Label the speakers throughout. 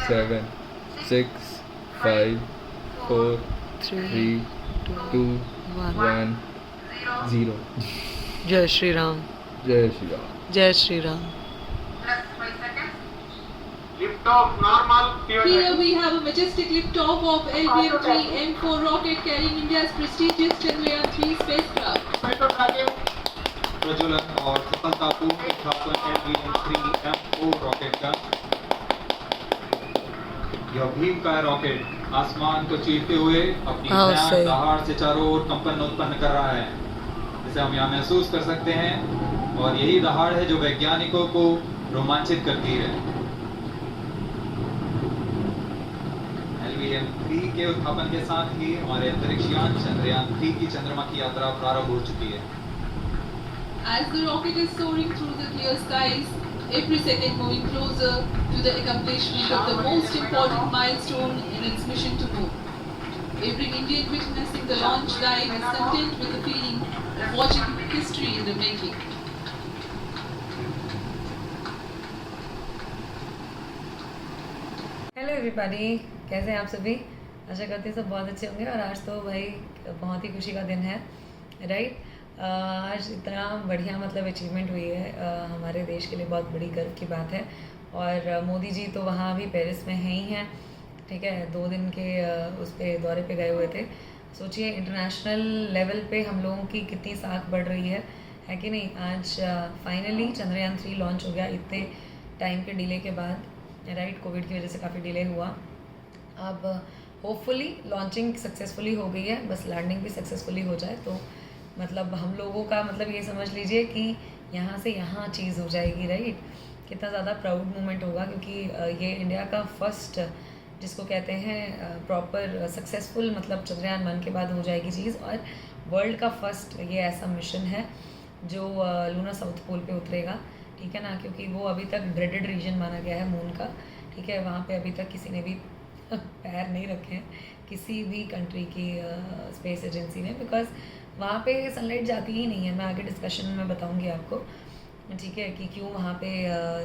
Speaker 1: 7 6 5 4 3 2 1 0
Speaker 2: जय श्री राम।
Speaker 1: जय श्री राम।
Speaker 2: जय Shri Ram.
Speaker 3: Lift off normal.
Speaker 4: Here we have a majestic lift-off of LBM-3 M4 rocket carrying India's prestigious Chandrayaan-3 spacecraft.
Speaker 3: प्रज्वलन और सफलतापूर्ण उत्थापन LBM-3 M4 rocket का। यह भीमकाय रॉकेट आसमान को चीरते हुए अपनी भयानक दहाड़ से चारों ओर कंपन उत्पन्न कर रहा है, जिसे हम यहाँ महसूस कर सकते हैं। और यही दहाड़ है जो वैज्ञानिकों को रोमांचित करती है। LBM-3 के उत्थापन के साथ ही हमारे अंतरिक्ष यान चंद्रयान-3 की चंद्रमा की यात्रा प्रारंभ हो चुकी है।
Speaker 4: As the rocket is soaring through the clear skies, every second moving closer to the accomplishment of the most important milestone in its mission to moon. Every Indian witnessing the launch dive is content with the feeling of watching history in the making.
Speaker 2: Hello everybody, कैसे हैं आप सभी? आशा करती हूँ सब बहुत अच्छे होंगे। और आज तो भाई बहुत ही खुशी का दिन है, राइट। आज इतना बढ़िया मतलब अचीवमेंट हुई है, हमारे देश के लिए बहुत बड़ी गर्व की बात है। और मोदी जी तो वहाँ भी पेरिस में हैं ही हैं, ठीक है। 2 दिन के उस पे दौरे पे गए हुए थे। सोचिए इंटरनेशनल लेवल पे हम लोगों की कितनी साख बढ़ रही है कि नहीं। आज फाइनली चंद्रयान-3 लॉन्च हो गया इतने टाइम के डिले के बाद, राइट। कोविड की वजह से काफ़ी डिले हुआ। अब होपफुली लॉन्चिंग सक्सेसफुली हो गई है, बस लैंडिंग भी सक्सेसफुली हो जाए तो मतलब हम लोगों का मतलब ये समझ लीजिए कि यहाँ से यहाँ चीज़ हो जाएगी, राइट। कितना ज़्यादा प्राउड मोमेंट होगा, क्योंकि ये इंडिया का फर्स्ट जिसको कहते हैं प्रॉपर सक्सेसफुल मतलब चंद्रयान-1 के बाद हो जाएगी चीज़। और वर्ल्ड का फर्स्ट ये ऐसा मिशन है जो लूना साउथ पोल पे उतरेगा, ठीक है ना। क्योंकि वो अभी तक ड्रेडेड रीजन माना गया है मून का, ठीक है। वहाँ पे अभी तक किसी ने भी पैर नहीं रखे हैं, किसी भी कंट्री की स्पेस एजेंसी ने, बिकॉज वहाँ पे सनलाइट जाती ही नहीं है। मैं आगे डिस्कशन में बताऊँगी आपको, ठीक है, कि क्यों वहाँ पे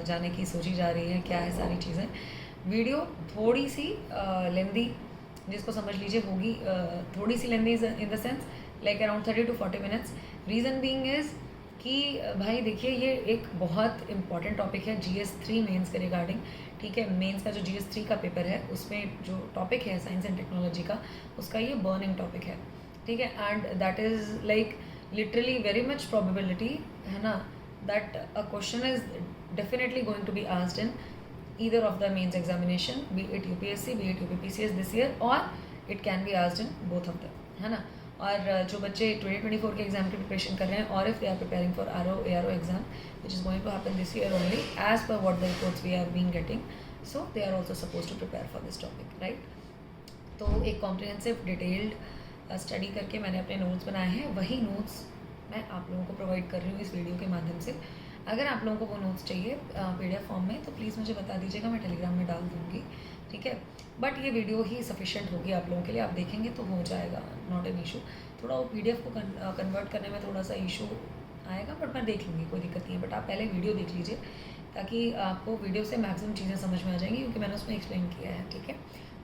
Speaker 2: जाने की सोची जा रही है, क्या है सारी चीज़ें। वीडियो थोड़ी सी लेंदी, जिसको समझ लीजिए होगी थोड़ी सी lengthy in the sense like around 30 to 40 minutes. Reason being is कि भाई देखिए ये एक बहुत इंपॉर्टेंट टॉपिक है GS3 मेंस के रिगार्डिंग, ठीक है। मेंस का जो GS3 का पेपर है उसमें जो टॉपिक है साइंस एंड टेक्नोलॉजी का, उसका ये बर्निंग टॉपिक है, ठीक है। And that is like literally very much probability है ना, that a question is definitely going to be asked in either of the mains examination, be it UPSC, be it UPPCS this year, or it can be asked in both of them, है ना। और जो बच्चे 2024 के exam की preparation कर रहे हैं, और if they are preparing for ARO exam which is going to happen this year only as per what the reports we have been getting, so they are also suppose to prepare for this topic, right. तो एक comprehensive detailed study करके मैंने अपने notes बनाए हैं, वही notes मैं आप लोगों को प्रोवाइड कर रही हूँ इस वीडियो के माध्यम से। अगर आप लोगों को वो नोट्स चाहिए PDF फॉर्म में तो प्लीज़ मुझे बता दीजिएगा, मैं टेलीग्राम में डाल दूँगी, ठीक है। बट ये वीडियो ही सफिशेंट होगी आप लोगों के लिए, आप देखेंगे तो हो जाएगा, नॉट एन इशू। थोड़ा वो PDF को कन्वर्ट करने में थोड़ा सा इशू आएगा, बट मैं देख लूँगी, कोई दिक्कत नहीं है। बट आप पहले वीडियो देख लीजिए ताकि आपको वीडियो से मैक्सिमम चीज़ें समझ में आ जाएंगी, क्योंकि मैंने उसमें एक्सप्लेन किया है, ठीक है,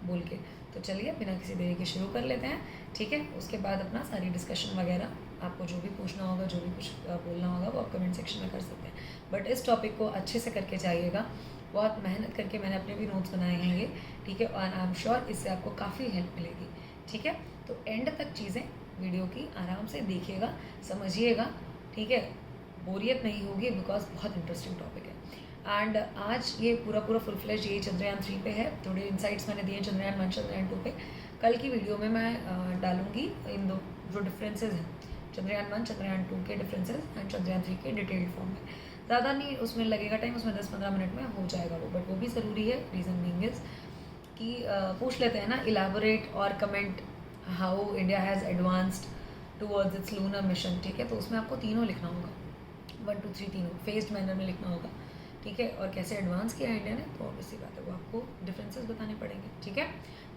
Speaker 2: बोल के। तो चलिए बिना किसी देरी के शुरू कर लेते हैं, ठीक है। उसके बाद अपना सारी डिस्कशन वगैरह आपको जो भी पूछना होगा, जो भी कुछ बोलना होगा, वो आप कमेंट सेक्शन में कर सकते हैं। बट इस टॉपिक को अच्छे से करके जाइएगा, बहुत मेहनत करके मैंने अपने भी नोट्स बनाए हैं ये, ठीक है। और आई एम श्योर इससे आपको काफ़ी हेल्प मिलेगी, ठीक है। तो एंड तक चीज़ें वीडियो की आराम से देखिएगा, समझिएगा, ठीक है। बोरियत नहीं होगी, बिकॉज बहुत इंटरेस्टिंग टॉपिक है। एंड आज ये पूरा फुल फ्लेज ये चंद्रयान-3 पे है। थोड़े इंसाइट्स मैंने दिए चंद्रयान-1 चंद्रयान-2 पे। कल की वीडियो में मैं डालूंगी इन दो जो डिफरेंसेस हैं, चंद्रयान-1 चंद्रयान-2 के डिफरेंसेस एंड चंद्रयान-3 के डिटेल्ड फॉर्म में। ज़्यादा नहीं उसमें लगेगा टाइम, उसमें 10-15 मिनट में हो जाएगा वो, बट वो भी ज़रूरी है। रीज़न बीइंग इज़ कि पूछ लेते हैं ना, इलाबोरेट और comment how India has advanced towards its lunar mission, ठीक है। तो उसमें आपको तीनों लिखना होगा, 1 2 3 तीनों फेस्ड मैनर में लिखना होगा, ठीक है। और कैसे एडवांस किया इंडिया ने, तो ऑब्वियसली बात है वो आपको डिफरेंसेस बताने पड़ेंगे, ठीक है।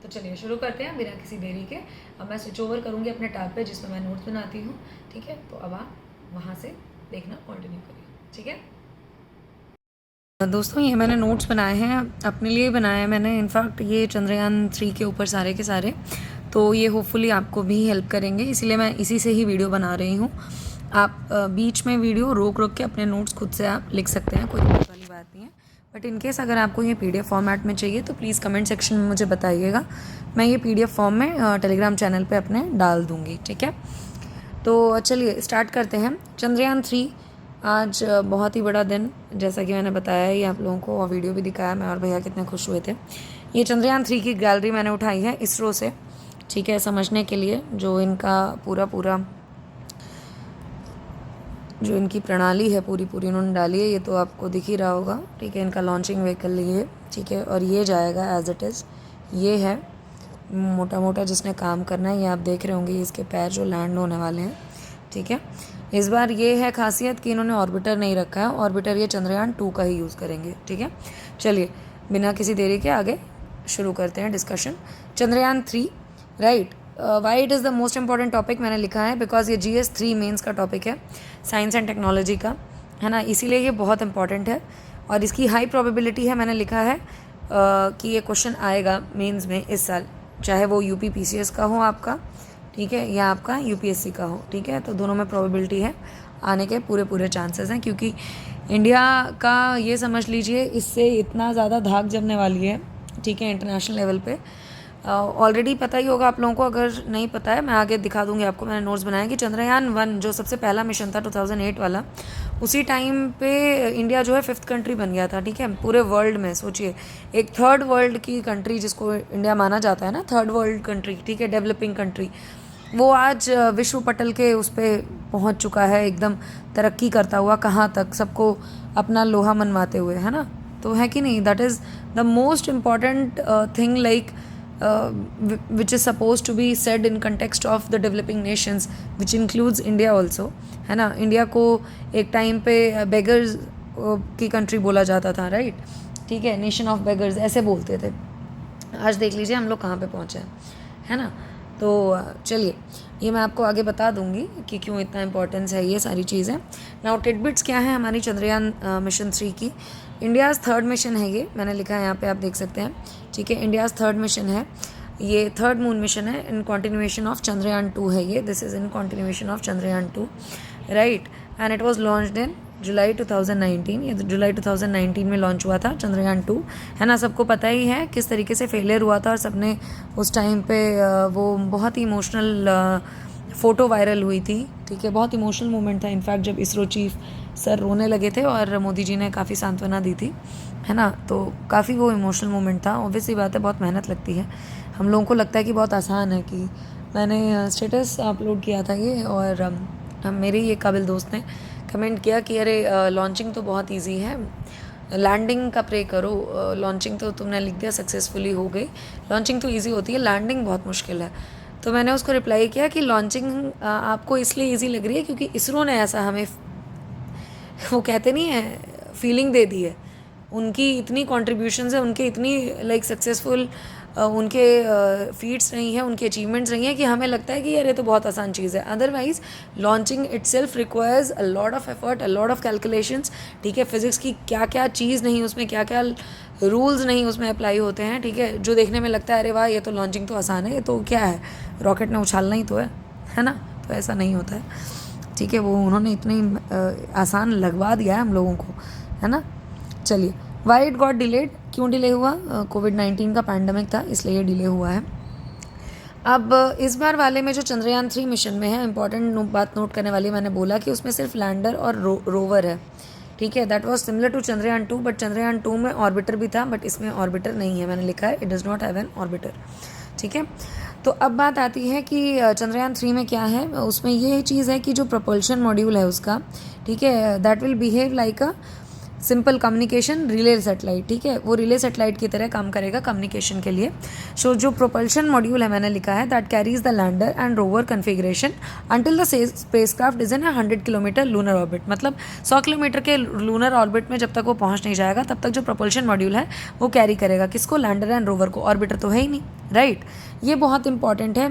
Speaker 2: तो चलिए शुरू करते हैं बिना किसी देरी के। अब मैं स्विच ओवर करूँगी अपने टैब पे जिसमें मैं नोट्स बनाती हूँ, ठीक है। तो अब आप वहाँ से देखना कंटिन्यू करिए, ठीक है। दोस्तों ये मैंने नोट्स बनाए हैं, अपने लिए बनाए हैं मैंने। इनफैक्ट ये चंद्रयान 3 के ऊपर सारे के सारे, तो ये होपफुली आपको भी हेल्प करेंगे, इसीलिए मैं इसी से ही वीडियो बना रही हूँ। आप बीच में वीडियो रोक रोक के अपने नोट्स खुद से आप लिख सकते हैं, कोई दिक्कत वाली बात नहीं है। बट इन केस अगर आपको ये PDF फॉर्मेट में चाहिए तो प्लीज़ कमेंट सेक्शन में मुझे बताइएगा, मैं ये PDF फॉर्म में टेलीग्राम चैनल पे अपने डाल दूँगी, ठीक है। तो चलिए स्टार्ट करते हैं। चंद्रयान 3 आज बहुत ही बड़ा दिन, जैसा कि मैंने बताया ही आप लोगों को और वीडियो भी दिखाया, मैं और भैया कितने खुश हुए थे। ये चंद्रयान 3 की गैलरी मैंने उठाई है इसरो से, ठीक है, समझने के लिए जो इनका पूरा जो इनकी प्रणाली है पूरी उन्होंने डाली है। ये तो आपको दिख ही रहा होगा, ठीक है, इनका लॉन्चिंग व्हीकल ये, ठीक है, और ये जाएगा एज इट इज़। ये है मोटा जिसने काम करना है, ये आप देख रहे होंगे इसके पैर जो लैंड होने वाले हैं, ठीक है। इस बार ये है खासियत कि इन्होंने ऑर्बिटर नहीं रखा है, ऑर्बिटर ये चंद्रयान 2 का ही यूज़ करेंगे, ठीक है। चलिए बिना किसी देरी के आगे शुरू करते हैं discussion. Chandrayaan 3, right, why it is the most important topic मैंने लिखा है बिकॉज ये GS 3 मेंस का टॉपिक है, साइंस एंड टेक्नोलॉजी का, है ना, इसीलिए ये बहुत इंपॉर्टेंट है और इसकी हाई प्रोबेबिलिटी है। मैंने लिखा है कि ये क्वेश्चन आएगा मेंस में इस साल, चाहे वो UP PCS का हो आपका, ठीक है, या आपका UPSC का हो, ठीक है, तो दोनों में प्रोबेबिलिटी है आने के पूरे चांसेस हैं, क्योंकि इंडिया का ये समझ लीजिए इससे इतना ज़्यादा धाक जमने वाली है, ठीक है, इंटरनेशनल लेवल पे। ऑलरेडी पता ही होगा आप लोगों को, अगर नहीं पता है मैं आगे दिखा दूंगी आपको, मैंने नोट्स बनाए कि चंद्रयान 1 जो सबसे पहला मिशन था 2008 वाला, उसी टाइम पे इंडिया जो है 5th कंट्री बन गया था, ठीक है, पूरे वर्ल्ड में। सोचिए एक 3rd वर्ल्ड की कंट्री जिसको इंडिया माना जाता है ना, 3rd वर्ल्ड कंट्री, ठीक है, डेवलपिंग कंट्री, वो आज विश्व पटल के उस पर पहुँच चुका है, एकदम तरक्की करता हुआ, कहाँ तक, सबको अपना लोहा मनवाते हुए, है ना, तो है कि नहीं। That is the most important thing like which is supposed to be said in context of the developing nations which includes India also, है ना। इंडिया को एक टाइम पे बेगर्स की कंट्री बोला जाता था, राइट, ठीक है, नेशन ऑफ बेगर्स ऐसे बोलते थे। आज देख लीजिए हम लोग कहाँ पे पहुँचे हैं, है ना। तो चलिए ये मैं आपको आगे बता दूंगी कि क्यों इतना इम्पोर्टेंस है ये सारी चीज़ें। नाउ टिडबिट्स क्या है हमारी चंद्रयान मिशन 3 की। इंडियाज़ 3rd मिशन है ये, मैंने लिखा है यहाँ पे आप देख सकते हैं, ठीक है, इंडियाज़ 3rd मिशन है ये, 3rd मून मिशन है, इन कॉन्टिन्यूएशन ऑफ चंद्रयान 2 है ये, this is in continuation of Chandrayaan 2, right, and it was launched in July 2019, ये जुलाई 2019 में लॉन्च हुआ था चंद्रयान 2, है ना। सबको पता ही है किस तरीके से फेलियर हुआ था और सबने उस टाइम पे वो बहुत ही इमोशनल फ़ोटो वायरल हुई थी, ठीक है, बहुत इमोशनल मोमेंट था। इनफैक्ट जब इसरो चीफ सर रोने लगे थे और मोदी जी ने काफ़ी सांत्वना दी थी, है ना, तो काफ़ी वो इमोशनल मोमेंट था। ऑब्वियसली बात है, बहुत मेहनत लगती है, हम लोगों को लगता है कि बहुत आसान है, कि मैंने स्टेटस अपलोड किया था ये और मेरे ये काबिल दोस्त ने कमेंट किया कि अरे लॉन्चिंग तो बहुत इजी है, लैंडिंग का प्रे करो, लॉन्चिंग तो तुमने लिख दिया सक्सेसफुली हो गई, लॉन्चिंग तो इजी होती है, लैंडिंग बहुत मुश्किल है। तो मैंने उसको रिप्लाई किया कि लॉन्चिंग आपको इसलिए इजी लग रही है क्योंकि इसरो ने ऐसा हमें, वो कहते नहीं है, फीलिंग दे दी है, उनकी इतनी कॉन्ट्रीब्यूशंस है, उनके इतनी लाइक सक्सेसफुल उनके फीट्स रही हैं, उनकी अचीवमेंट्स रही हैं कि हमें लगता है कि यार ये तो बहुत आसान चीज़ है। Otherwise launching itself requires a lot of effort, a lot of calculations, ठीक है, फिजिक्स की क्या क्या चीज़ नहीं उसमें, क्या क्या रूल्स नहीं उसमें अप्लाई होते हैं, ठीक है, जो देखने में लगता है अरे वाह ये तो लॉन्चिंग तो आसान है, ये तो क्या है, रॉकेट ने उछालना ही तो है ना, तो ऐसा नहीं होता है, ठीक है, वो उन्होंने इतनी आसान लगवा दिया है हम लोगों को, है ना। चलिए वाई इट गॉट डिलेड, क्यों डिले हुआ, कोविड-19 का पैंडमिक था इसलिए ये डिले हुआ है। अब इस बार वाले में जो चंद्रयान 3 मिशन में है, इंपॉर्टेंट बात नोट करने वाली, मैंने बोला कि उसमें सिर्फ लैंडर और रोवर है, ठीक है, that was similar to Chandrayaan 2, but Chandrayaan 2 में ऑर्बिटर भी था, बट इसमें ऑर्बिटर नहीं है, मैंने लिखा है it does not have an orbiter, ठीक है। तो अब बात आती है कि चंद्रयान 3 में क्या है, उसमें ये चीज़ है कि जो प्रोपल्शन मॉड्यूल है उसका, ठीक है, that will behave like a simple communication relay satellite, ठीक है, वो रिले सेटेलाइट की तरह काम करेगा कम्युनिकेशन के लिए। सो जो प्रोपल्शन मॉड्यूल है मैंने लिखा है that carries the lander and rover configuration until the spacecraft is in 100 kilometre lunar orbit, मतलब 100 किलोमीटर के लूनर ऑर्बिट में जब तक वो पहुंच नहीं जाएगा तब तक जो प्रोपल्शन मॉड्यूल है वो कैरी करेगा किसको, लैंडर एंड रोवर को, ऑर्बिटर तो है ही नहीं, राइट। ये बहुत इंपॉर्टेंट है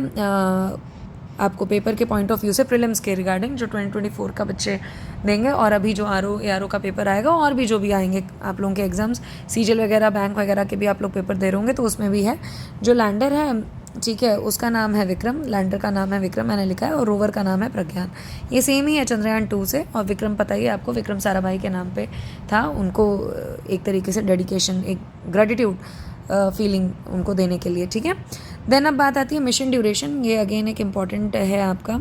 Speaker 2: आपको पेपर के पॉइंट ऑफ व्यू से प्रीलिम्स के रिगार्डिंग जो 2024 का बच्चे देंगे, और अभी जो ARO का पेपर आएगा और भी जो भी आएंगे आप लोगों के एग्ज़ाम्स, CGL वगैरह बैंक वगैरह के भी आप लोग पेपर दे रहे होंगे, तो उसमें भी है। जो लैंडर है, ठीक है, उसका नाम है विक्रम, लैंडर का नाम है विक्रम मैंने लिखा है, और रोवर का नाम है प्रज्ञान। ये सेम ही है चंद्रयान 2 से। और विक्रम पता ही है आपको, विक्रम साराभाई के नाम पे था, उनको एक तरीके से डेडिकेशन, एक ग्रेटिट्यूड फीलिंग उनको देने के लिए, ठीक है। देन अब बात आती है मिशन ड्यूरेशन। ये अगेन एक इम्पॉर्टेंट है आपका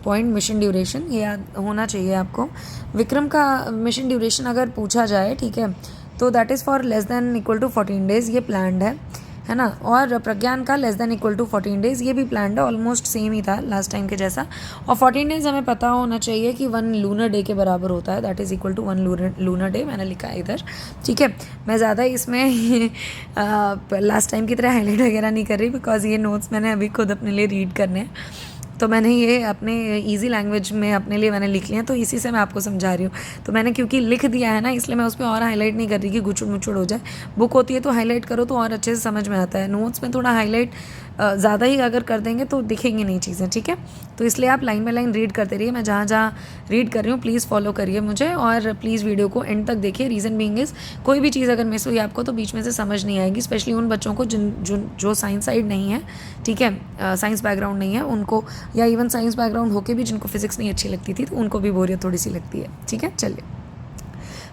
Speaker 2: पॉइंट, मिशन ड्यूरेशन, ये याद होना चाहिए आपको। विक्रम का मिशन ड्यूरेशन अगर पूछा जाए, ठीक है, तो that is for less than equal to 14 days, ये प्लान्ड है ना। और प्रज्ञान का less than equal to 14 days, ये भी प्लान्ड है, ऑलमोस्ट सेम ही था लास्ट टाइम के जैसा। और 14 डेज़ हमें पता होना चाहिए कि 1 लूनर डे के बराबर होता है, that is equal to 1 lunar day, मैंने लिखा है इधर, ठीक है। मैं ज़्यादा इसमें लास्ट टाइम की तरह हाईलाइट वगैरह नहीं कर रही, बिकॉज ये नोट्स मैंने अभी खुद अपने लिए रीड करने हैं, तो मैंने ये अपने इजी लैंग्वेज में अपने लिए मैंने लिख लिया है, तो इसी से मैं आपको समझा रही हूँ। तो मैंने क्योंकि लिख दिया है ना, इसलिए मैं उस पर और हाईलाइट नहीं कर रही कि गुचुड़ मुचुड़ हो जाए। बुक होती है तो हाईलाइट करो तो और अच्छे से समझ में आता है, नोट्स में थोड़ा हाईलाइट ज़्यादा ही अगर कर देंगे तो दिखेंगी नहीं चीज़ें, ठीक है। तो इसलिए आप लाइन बाय लाइन रीड करते रहिए, मैं जहाँ जहाँ रीड कर रही हूँ प्लीज़ फॉलो करिए मुझे, और प्लीज़ वीडियो को एंड तक देखिए। रीज़न बीइंग इज़ कोई भी चीज़ अगर मिस हुई आपको तो बीच में से समझ नहीं आएगी, स्पेशली उन बच्चों को जो साइंस साइड नहीं है, ठीक है, साइंस बैकग्राउंड नहीं है उनको, या इवन साइंस बैकग्राउंड होके भी जिनको फिजिक्स नहीं अच्छी लगती थी, तो उनको भी बोरियत थोड़ी सी लगती है, ठीक है। चलिए,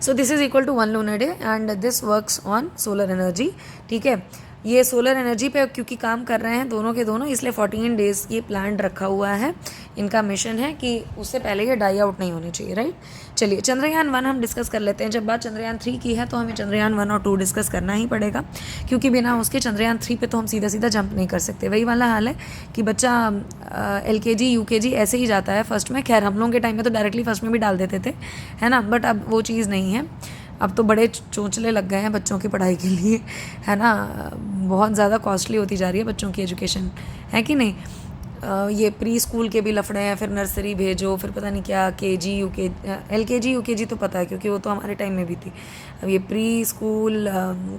Speaker 2: so this is equal to 1 lunar day and this works on solar energy, ठीक है। ये सोलर एनर्जी पे क्योंकि काम कर रहे हैं दोनों के दोनों, इसलिए 14 डेज़ ये प्लान रखा हुआ है। इनका मिशन है कि उससे पहले ये डाई आउट नहीं होनी चाहिए, राइट। चलिए, चंद्रयान 1 हम डिस्कस कर लेते हैं। जब बात चंद्रयान 3 की है तो हमें चंद्रयान 1 और 2 डिस्कस करना ही पड़ेगा, क्योंकि बिना उसके चंद्रयान 3 पे तो हम सीधा सीधा जंप नहीं कर सकते। वही वाला हाल है कि बच्चा LKG UKG ऐसे ही जाता है फर्स्ट में। खैर हम लोगों के टाइम में तो डायरेक्टली फर्स्ट में भी डाल देते थे, है ना, बट अब वो चीज़ नहीं है। अब तो बड़े चोंचले लग गए हैं बच्चों की पढ़ाई के लिए, है ना, बहुत ज़्यादा कॉस्टली होती जा रही है बच्चों की एजुकेशन, है कि नहीं। ये प्री स्कूल के भी लफड़े हैं, फिर नर्सरी भेजो, फिर पता नहीं क्या KG LKG UKG तो पता है क्योंकि वो तो हमारे टाइम में भी थी। अब ये प्री स्कूल,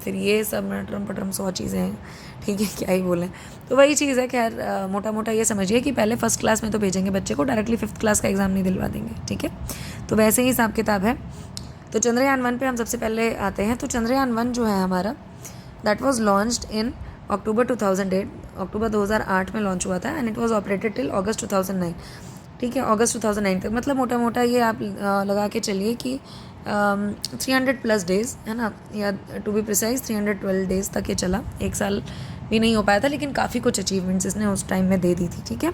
Speaker 2: फिर ये सब नटरम पटरम 100 चीज़ें हैं, ठीक है, क्या ही बोलें। तो वही चीज़ है। खैर मोटा मोटा ये समझिए कि पहले फर्स्ट क्लास में तो भेजेंगे बच्चे को, डायरेक्टली 5th क्लास का एग्ज़ाम नहीं दिलवा देंगे, ठीक है। तो वैसे ही हिसाब किताब है। तो चंद्रयान 1 पे हम सबसे पहले आते हैं। तो चंद्रयान 1 जो है हमारा, दैट वाज लॉन्च्ड इन अक्टूबर 2008, अक्टूबर 2008 में लॉन्च हुआ था, and it was operated till August 2009, ठीक है, अगस्त 2009 तक। मतलब मोटा मोटा ये आप लगा के चलिए कि 300+ डेज़, है ना, या टू बी प्रिसाइज 312 डेज़ तक ये चला। 1 साल भी नहीं हो पाया था, लेकिन काफ़ी कुछ अचीवमेंट्स इसने उस टाइम में दे दी थी, ठीक है।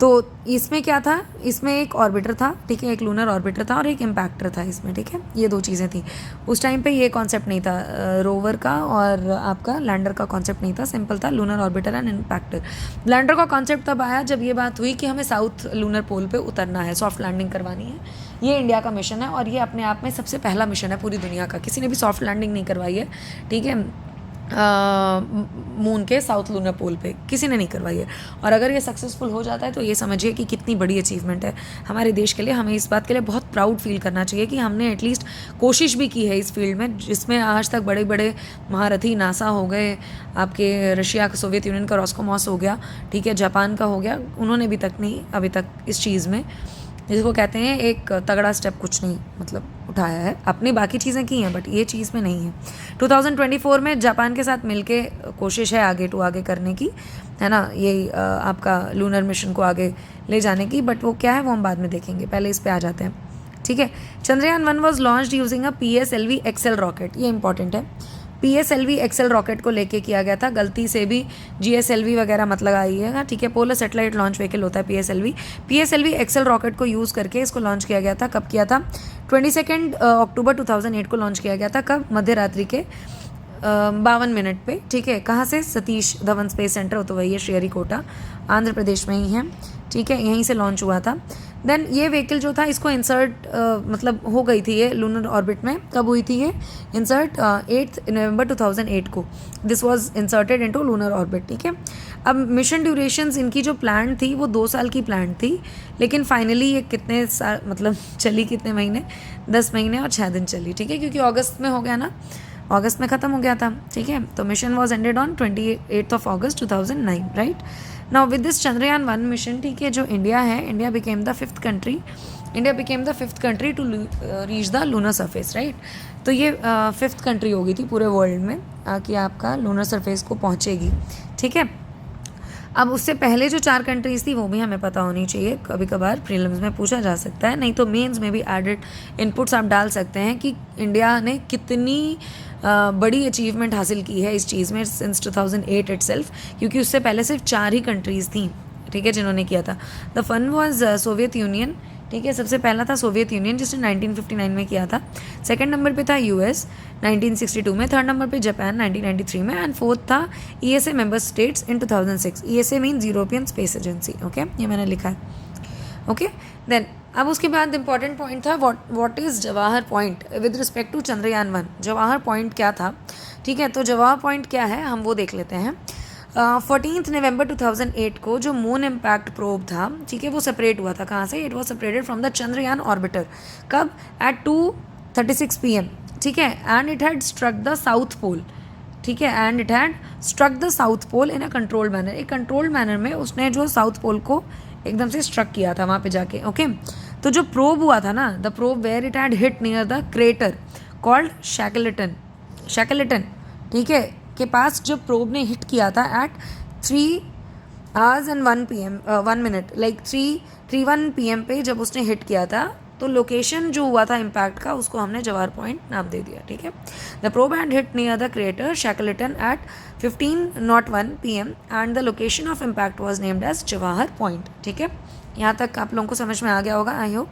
Speaker 2: तो इसमें क्या था, इसमें एक ऑर्बिटर था, ठीक है, एक लूनर ऑर्बिटर था और एक इम्पैक्टर था इसमें, ठीक है। ये 2 चीज़ें थी। उस टाइम पे ये कॉन्सेप्ट नहीं था रोवर का और आपका लैंडर का कॉन्सेप्ट नहीं था, सिंपल था लूनर ऑर्बिटर एंड इम्पैक्टर। लैंडर का कॉन्सेप्ट तब आया जब ये बात हुई कि हमें साउथ लूनर पोल पे उतरना है, सॉफ्ट लैंडिंग करवानी है। ये इंडिया का मिशन है और ये अपने आप में सबसे पहला मिशन है पूरी दुनिया का। किसी ने भी सॉफ्ट लैंडिंग नहीं करवाई है, ठीक है, मून के साउथ लूनर पोल पे किसी ने नहीं करवाई है। और अगर ये सक्सेसफुल हो जाता है तो ये समझिए कि कितनी बड़ी अचीवमेंट है हमारे देश के लिए। हमें इस बात के लिए बहुत प्राउड फील करना चाहिए कि हमने एटलीस्ट कोशिश भी की है इस फील्ड में, जिसमें आज तक बड़े बड़े महारथी, नासा हो गए, आपके रशिया का, सोवियत यूनियन का रॉस्कोमॉस हो गया, ठीक है, जापान का हो गया, उन्होंने भी तक नहीं अभी तक इस चीज़ में, जिसको कहते हैं एक तगड़ा स्टेप कुछ नहीं मतलब उठाया है। अपनी बाकी चीज़ें की हैं बट ये चीज़ में नहीं है। 2024 में जापान के साथ मिलके कोशिश है आगे करने की, है ना, ये आपका लूनर मिशन को आगे ले जाने की, बट वो क्या है वो हम बाद में देखेंगे, पहले इस पे आ जाते हैं, ठीक है। Chandrayaan 1 was launched using a PSLV XL rocket, ये इंपॉर्टेंट है। PSLV XL रॉकेट को लेके किया गया था, गलती से भी GSLV वगैरह मत लगाइएगा, ठीक है। पोलर सेटेलाइट लॉन्च व्हीकल होता है PSLV XL रॉकेट को यूज़ करके इसको लॉन्च किया गया था। कब किया था? 22 अक्टूबर 2008 को लॉन्च किया गया था। कब? मध्य रात्रि के 52 मिनट पे, ठीक है। कहाँ से? सतीश धवन स्पेस सेंटर, तो वही है, श्रीहरिकोटा, आंध्र प्रदेश में ही है, ठीक है, यहीं से लॉन्च हुआ था। देन ये व्हीकल जो था इसको इंसर्ट मतलब हो गई थी ये लूनर ऑर्बिट में। कब हुई थी ये इंसर्ट? 8 नवंबर 2008 को this was inserted into lunar orbit, ठीक है। अब मिशन ड्यूरेशंस इनकी जो प्लान थी वो 2 साल की प्लान थी, लेकिन फाइनली ये कितने साल मतलब चली, कितने महीने? 10 महीने और 6 दिन चली, ठीक है, क्योंकि अगस्त में हो गया ना, अगस्त में ख़त्म हो गया था, ठीक है। तो mission was ended on 28 August 2009, right. Now with this Chandrayaan 1 mission, ठीक है, जो इंडिया है, India became the fifth country to reach the lunar surface, right. तो ये फिफ्थ कंट्री होगी थी पूरे वर्ल्ड में कि आपका लूनर सरफेस को पहुँचेगी, ठीक है। अब उससे पहले जो 4 कंट्रीज़ थी वो भी हमें पता होनी चाहिए, कभी कभार प्रीलिम्स में पूछा जा सकता है, नहीं तो मेंस में भी एडेड इनपुट्स आप डाल सकते हैं कि इंडिया ने कितनी बड़ी अचीवमेंट हासिल की है इस चीज़ में सिंस 2008 इटसेल्फ, क्योंकि उससे पहले सिर्फ 4 ही कंट्रीज़ थी, ठीक है, जिन्होंने किया था। द फन वॉज सोवियत यूनियन, ठीक है, सबसे पहला था सोवियत यूनियन जिसने 1959 में किया था। सेकंड नंबर पे था यूएस 1962 में, थर्ड नंबर पे जापान 1993 में, एंड फोर्थ था ESA member states in 2006। ESA means European Space Agency, okay, ये मैंने लिखा है, ओके। देन अब उसके बाद इंपॉर्टेंट पॉइंट था what is Jawahar point with respect to Chandrayaan 1। Jawahar point क्या था, ठीक है, तो जवाहर पॉइंट क्या है हम वो देख लेते हैं। 14 नवंबर 2008 को जो मून इम्पैक्ट प्रोब था, ठीक है, वो सेपरेट हुआ था। कहाँ से? It was separated from the Chandrayaan orbiter. कब? एट 2:36 PM, ठीक है, and it had struck the south pole, ठीक है, and it had struck the south pole in a controlled manner. एक कंट्रोल्ड मैनर में उसने जो साउथ पोल को एकदम से स्ट्रक किया था वहाँ पे जाके, ओके। तो जो प्रोब हुआ था ना, the probe where it had hit near the crater called Shackleton, ठीक है, के पास जब प्रोब ने हिट किया था एट 3:01 लाइक 3:31 PM पे जब उसने हिट किया था, तो लोकेशन जो हुआ था इम्पैक्ट का उसको हमने जवाहर पॉइंट नाम दे दिया, ठीक है। The probe had hit near the crater Shackleton at 15:01 PM and the location of impact was named as Jawahar point, ठीक है। यहाँ तक आप लोगों को समझ में आ गया होगा, आई होप।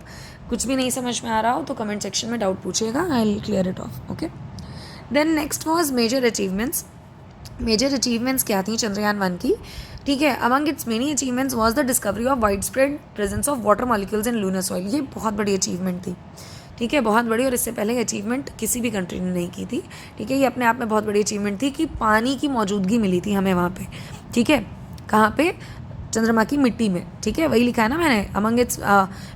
Speaker 2: कुछ भी नहीं समझ में आ रहा हो तो कमेंट सेक्शन में डाउट पूछिएगा, I will clear it off, okay. Then next was major achievements क्या थी चंद्रयान 1 की, ठीक है। Among its many achievements was the discovery of wide spread presence of water molecules in lunar soil. ये बहुत बड़ी अचीवमेंट थी, ठीक है, बहुत बड़ी, और इससे पहले ये अचीवमेंट किसी भी कंट्री ने नहीं की थी, ठीक है। ये अपने आप में बहुत बड़ी अचीवमेंट थी कि पानी की मौजूदगी मिली थी हमें वहाँ पे, ठीक है। कहाँ पे? चंद्रमा की मिट्टी में, ठीक है, वही लिखा है ना मैंने। अमंग इट्स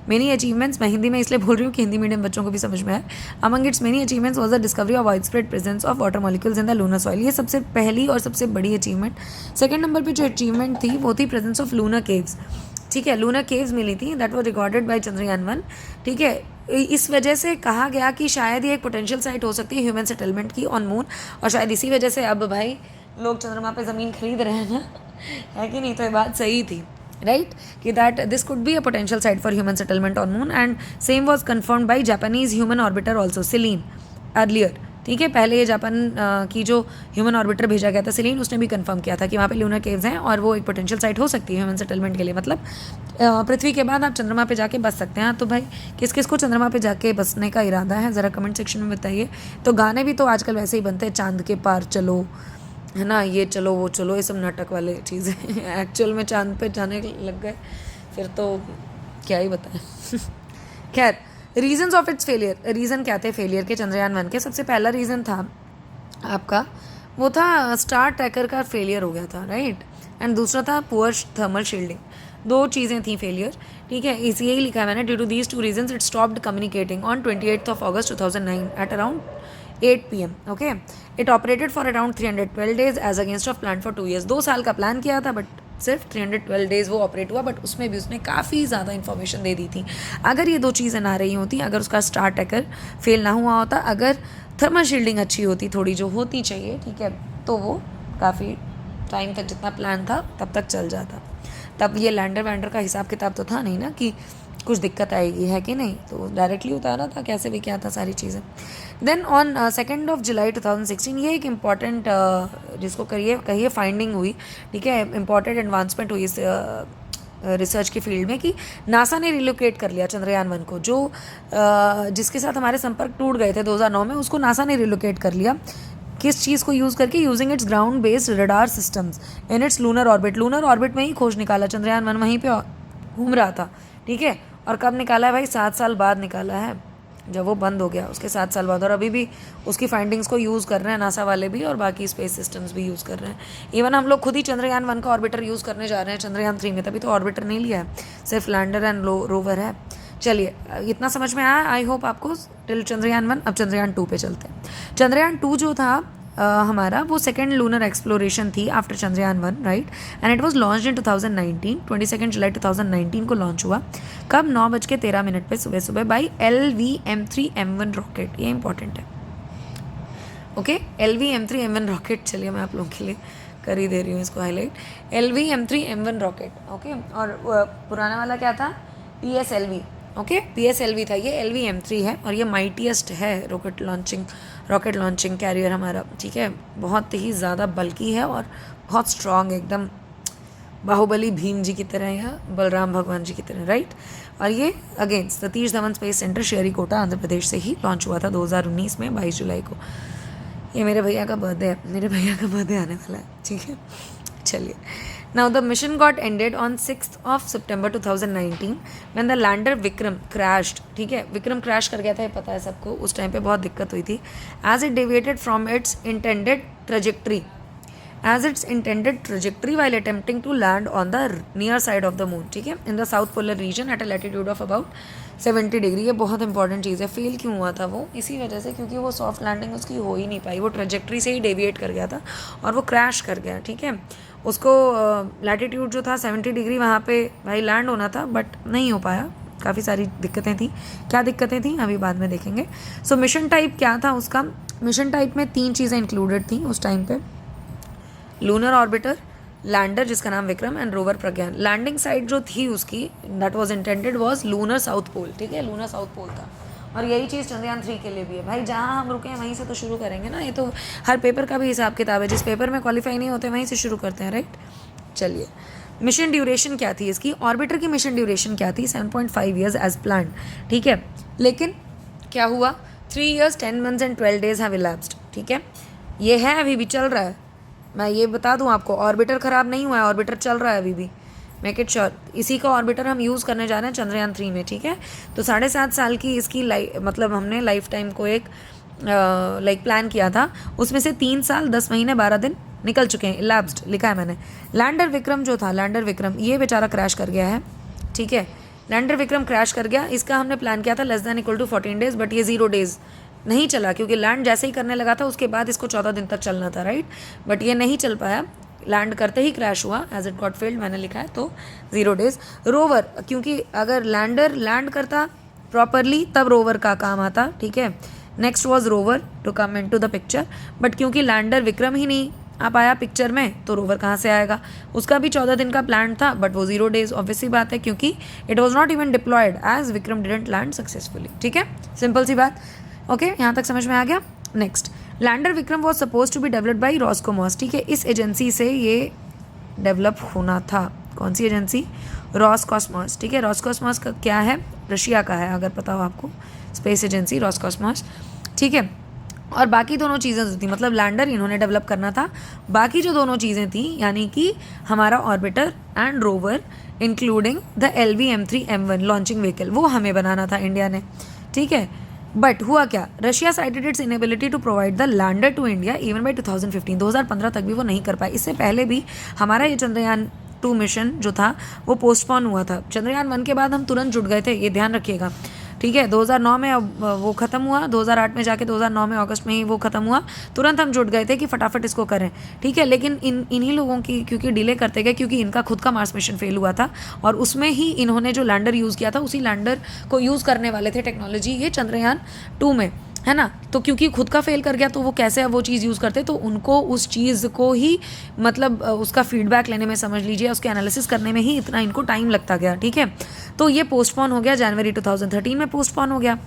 Speaker 2: मेनी अचीवमेंट्स, मैं हिंदी में इसलिए बोल रही हूँ कि हिंदी मीडियम बच्चों को भी समझ में आए। Among its many achievements was the discovery of wide spread presence of water molecules in the lunar soil. ये सबसे पहली और सबसे बड़ी अचीवमेंट। सेकंड नंबर पे जो अचीवमेंट थी वो थी प्रेजेंस ऑफ लूनर केव्स, ठीक है, लूनर केव्स मिली थी, that was recorded by Chandrayaan 1, ठीक है। इस वजह से कहा गया कि शायद ये एक पोटेंशियल साइट हो सकती है ह्यूमन सेटलमेंट की ऑन मून, और शायद इसी वजह से अब भाई लोग चंद्रमा पे ज़मीन खरीद रहे हैं ना, है कि नहीं? तो ये बात सही थी, right, कि that this could be a potential site for human settlement on moon, and same was confirmed by Japanese human orbiter also Selene earlier, ठीक है। पहले ये जापान की जो ह्यूमन ऑर्बिटर भेजा गया था सेलिन, उसने भी कंफर्म किया था कि वहाँ पे लूनर केव्स हैं और वो एक पोटेंशियल साइट हो सकती है ह्यूमन सेटलमेंट के लिए। मतलब पृथ्वी के बाद आप चंद्रमा पे जाके बस सकते हैं। तो भाई किस किस को चंद्रमा पे जाके बसने का इरादा है, ज़रा कमेंट सेक्शन में बताइए। तो गाने भी तो आजकल वैसे ही बनते हैं, चांद के पार चलो, है ना, ये चलो वो चलो, ये सब नाटक वाले चीज़ें एक्चुअल में चांद पे जाने लग गए फिर तो क्या ही बताएं। खैर, reasons of its failure, reason क्या थे फेलियर के चंद्रयान 1 के? सबसे पहला रीज़न था आपका वो था स्टार ट्रैकर का फेलियर हो गया था, राइट, एंड दूसरा था पुअर थर्मल शील्डिंग। 2 चीज़ें थी फेलियर, ठीक है। इसी यही लिखा है मैंने, due to these 2 reasons it stopped communicating on 28 August 2009 at around 8 PM, okay. It operated for around 312 days as against of plan for 2 years। 2 साल का प्लान किया था बट सिर्फ 312 days वो ऑपरेट हुआ, बट उसमें भी उसने काफ़ी ज़्यादा इन्फॉर्मेशन दे दी थी। अगर ये 2 चीज़ें ना रही होती, अगर उसका स्टार ट्रैकर फेल ना हुआ होता, अगर थर्मल शील्डिंग अच्छी होती थोड़ी, जो होती चाहिए, ठीक है, तो वो काफ़ी टाइम तक जितना प्लान था तब तक चल जाता। तब ये लैंडर वैंडर का हिसाब किताब तो था नहीं ना कि कुछ दिक्कत आएगी, है कि नहीं, तो डायरेक्टली उतारा था, कैसे भी क्या था सारी चीज़ें। देन ऑन 2 जुलाई 2016 ये एक इम्पॉर्टेंट जिसको कहिए फाइंडिंग हुई, ठीक है, इम्पॉर्टेंट एडवांसमेंट हुई इस रिसर्च की फील्ड में कि नासा ने रिलोकेट कर लिया चंद्रयान 1 को, जो जिसके साथ हमारे संपर्क टूट गए थे 2009 में, उसको नासा ने रिलोकेट कर लिया। किस चीज़ को यूज़ करके? Using its ground based radar systems in its lunar orbit. Lunar orbit में ही खोज निकाला, चंद्रयान 1 वहीं पे घूम रहा था, ठीक है। और कब निकाला है भाई? 7 साल बाद निकाला है, जब वो बंद हो गया उसके 7 साल बाद। और अभी भी उसकी फाइंडिंग्स को यूज़ कर रहे हैं नासा वाले भी, और बाकी स्पेस सिस्टम्स भी यूज़ कर रहे हैं। इवन हम लोग खुद ही चंद्रयान 1 का ऑर्बिटर यूज़ करने जा रहे हैं चंद्रयान 3 में, तभी तो ऑर्बिटर नहीं लिया है, सिर्फ लैंडर एंड रोवर है, चलिए इतना समझ में आया आई होप आपको टिल चंद्रयान 1। अब चंद्रयान 2 पे चलते हैं। चंद्रयान 2 जो था हमारा वो सेकेंड लूनर एक्सप्लोरेशन थी after Chandrayaan 1, right. And it was launched इन 2019, 22 जुलाई 2019 को लॉन्च हुआ। कब? 9:13 पे सुबह सुबह बाई LVM-3M1 रॉकेट। ये इंपॉर्टेंट है, ओके। LVM-3M1 रॉकेट, चलिए मैं आप लोगों के लिए कर ही दे रही हूँ इसको हाईलाइट। LVM-3M1 rocket, okay. और पुराना वाला क्या था? PSLV, okay. PSLV था, ये LVM-3 है और ये माइटीएस्ट है रॉकेट लॉन्चिंग कैरियर हमारा, ठीक है। बहुत ही ज़्यादा बल्कि है और बहुत स्ट्रॉन्ग, एकदम बाहुबली भीम जी की तरह या बलराम भगवान जी की तरह, राइट। और ये again Satish Dhawan space centre Sriharikota Andhra Pradesh से ही लॉन्च हुआ था 2019 में 22 जुलाई को। ये मेरे भैया का बर्थडे है, मेरे भैया का बर्थडे आने वाला है, ठीक है। चलिए, now the mission got ended on 6 September 2019 when the lander Vikram crashed, ठीक है। विक्रम क्रैश कर गया था, ये पता है सबको, उस टाइम पे बहुत दिक्कत हुई थी। As it deviated from its intended trajectory while attempting to land on the near side of the moon, ठीक है, in the south polar region at a latitude of about 70 degree. ये बहुत इंपॉर्टेंट चीज़ है। फेल क्यों हुआ था वो? इसी वजह से क्योंकि वो सॉफ्ट लैंडिंग उसकी हो ही नहीं पाई, वो ट्रेजेक्ट्री से ही डेविएट कर गया था और वो क्रैश कर गया, ठीक है। उसको लैटिट्यूड जो था 70 डिग्री वहाँ पे भाई लैंड होना था, बट नहीं हो पाया, काफ़ी सारी दिक्कतें थी। क्या दिक्कतें थी अभी बाद में देखेंगे। सो मिशन टाइप क्या था उसका? मिशन टाइप में 3 चीज़ें इंक्लूडेड थी उस टाइम पे, लूनर ऑर्बिटर, लैंडर जिसका नाम Vikram and rover Pragyan. Landing site जो थी उसकी that was intended was lunar south pole, ठीक है, लूनर साउथ पोल था। और यही चीज़ चंद्रयान 3 के लिए भी है। भाई जहाँ हम रुके हैं वहीं से तो शुरू करेंगे ना, ये तो हर पेपर का भी हिसाब किताब है, जिस पेपर में क्वालिफाई नहीं होते वहीं से शुरू करते हैं, राइट। चलिए, मिशन ड्यूरेशन क्या थी इसकी? ऑर्बिटर की मिशन ड्यूरेशन क्या थी? 7.5 ईयर्स एज प्लान, ठीक है। लेकिन क्या हुआ? 3 years 10 months and 12 days have elapsed, ठीक है। ये है अभी भी चल रहा है, मैं ये बता दूं आपको, ऑर्बिटर ख़राब नहीं हुआ है, ऑर्बिटर चल रहा है अभी भी, मेक इट श्योर। इसी का ऑर्बिटर हम यूज़ करने जा रहे हैं चंद्रयान 3 में, ठीक है। तो 7.5 साल की इसकी मतलब हमने लाइफ टाइम को एक प्लान किया था, उसमें से 3 साल 10 महीने 12 दिन निकल चुके हैं, elapsed लिखा है मैंने। लैंडर विक्रम जो था, लैंडर विक्रम ये बेचारा क्रैश कर गया है, ठीक है। लैंडर विक्रम क्रैश कर गया, इसका हमने प्लान किया था <= 14 days, बट ये 0 days नहीं चला क्योंकि लैंड जैसे ही करने लगा था उसके बाद इसको 14 दिन तक चलना था, राइट। बट ये नहीं चल पाया, लैंड करते ही क्रैश हुआ, एज इट गॉट फेल्ड मैंने लिखा है, तो 0 days। रोवर, क्योंकि अगर लैंडर लैंड करता प्रॉपरली तब रोवर का काम आता, ठीक है। Next was rover to come into the picture, but क्योंकि लैंडर विक्रम ही नहीं आ पाया पिक्चर में तो रोवर कहाँ से आएगा? उसका भी 14 दिन का प्लान था, बट वो 0 days, ऑब्वियसली बात है, क्योंकि it was not even deployed as Vikram didn't land successfully, ठीक है। सिंपल सी बात, ओके, यहाँ तक समझ में आ गया। Next, lander Vikram was suppose to be developed by Roscosmos, ठीक है। इस एजेंसी से ये डेवलप होना था। कौन सी एजेंसी? रॉसकॉस्मॉस, ठीक है। रॉसकॉस्मॉस का क्या है? रशिया का है, अगर पता हो आपको, स्पेस एजेंसी रॉसकॉस्मॉस, ठीक है। और बाकी दोनों चीज़ें जो थी, मतलब लैंडर इन्होंने डेवलप करना था, बाकी जो दोनों चीज़ें थी यानी कि हमारा orbiter and rover including the LVM-3M1 launching vehicle, वो हमें बनाना था इंडिया ने, ठीक है। बट हुआ क्या? Russia cited its inability to provide the lander to India even by 2015, 2015 तक भी वो नहीं कर पाए। इससे पहले भी हमारा ये चंद्रयान 2 मिशन जो था वो पोस्टपोन हुआ था। चंद्रयान 1 के बाद हम तुरंत जुट गए थे, ये ध्यान रखिएगा, ठीक है। 2009 में वो ख़त्म हुआ, 2008 में जाके 2009 में अगस्त में ही वो ख़त्म हुआ, तुरंत हम जुट गए थे कि फटाफट इसको करें, ठीक है। लेकिन इन्हीं लोगों की क्योंकि डिले करते गए, क्योंकि इनका खुद का मार्स मिशन फेल हुआ था और उसमें ही इन्होंने जो लैंडर यूज़ किया था उसी लैंडर को यूज़ करने वाले थे टेक्नोलॉजी ये चंद्रयान 2 में, है ना। तो क्योंकि खुद का फेल कर गया तो वो कैसे अब वो चीज़ यूज़ करते, तो उनको उस चीज़ को ही मतलब उसका फीडबैक लेने में, समझ लीजिए उसके एनालिसिस करने में ही इतना इनको टाइम लगता गया, ठीक है। तो ये पोस्टपोन हो गया, जनवरी 2013 में पोस्टपोन हो गया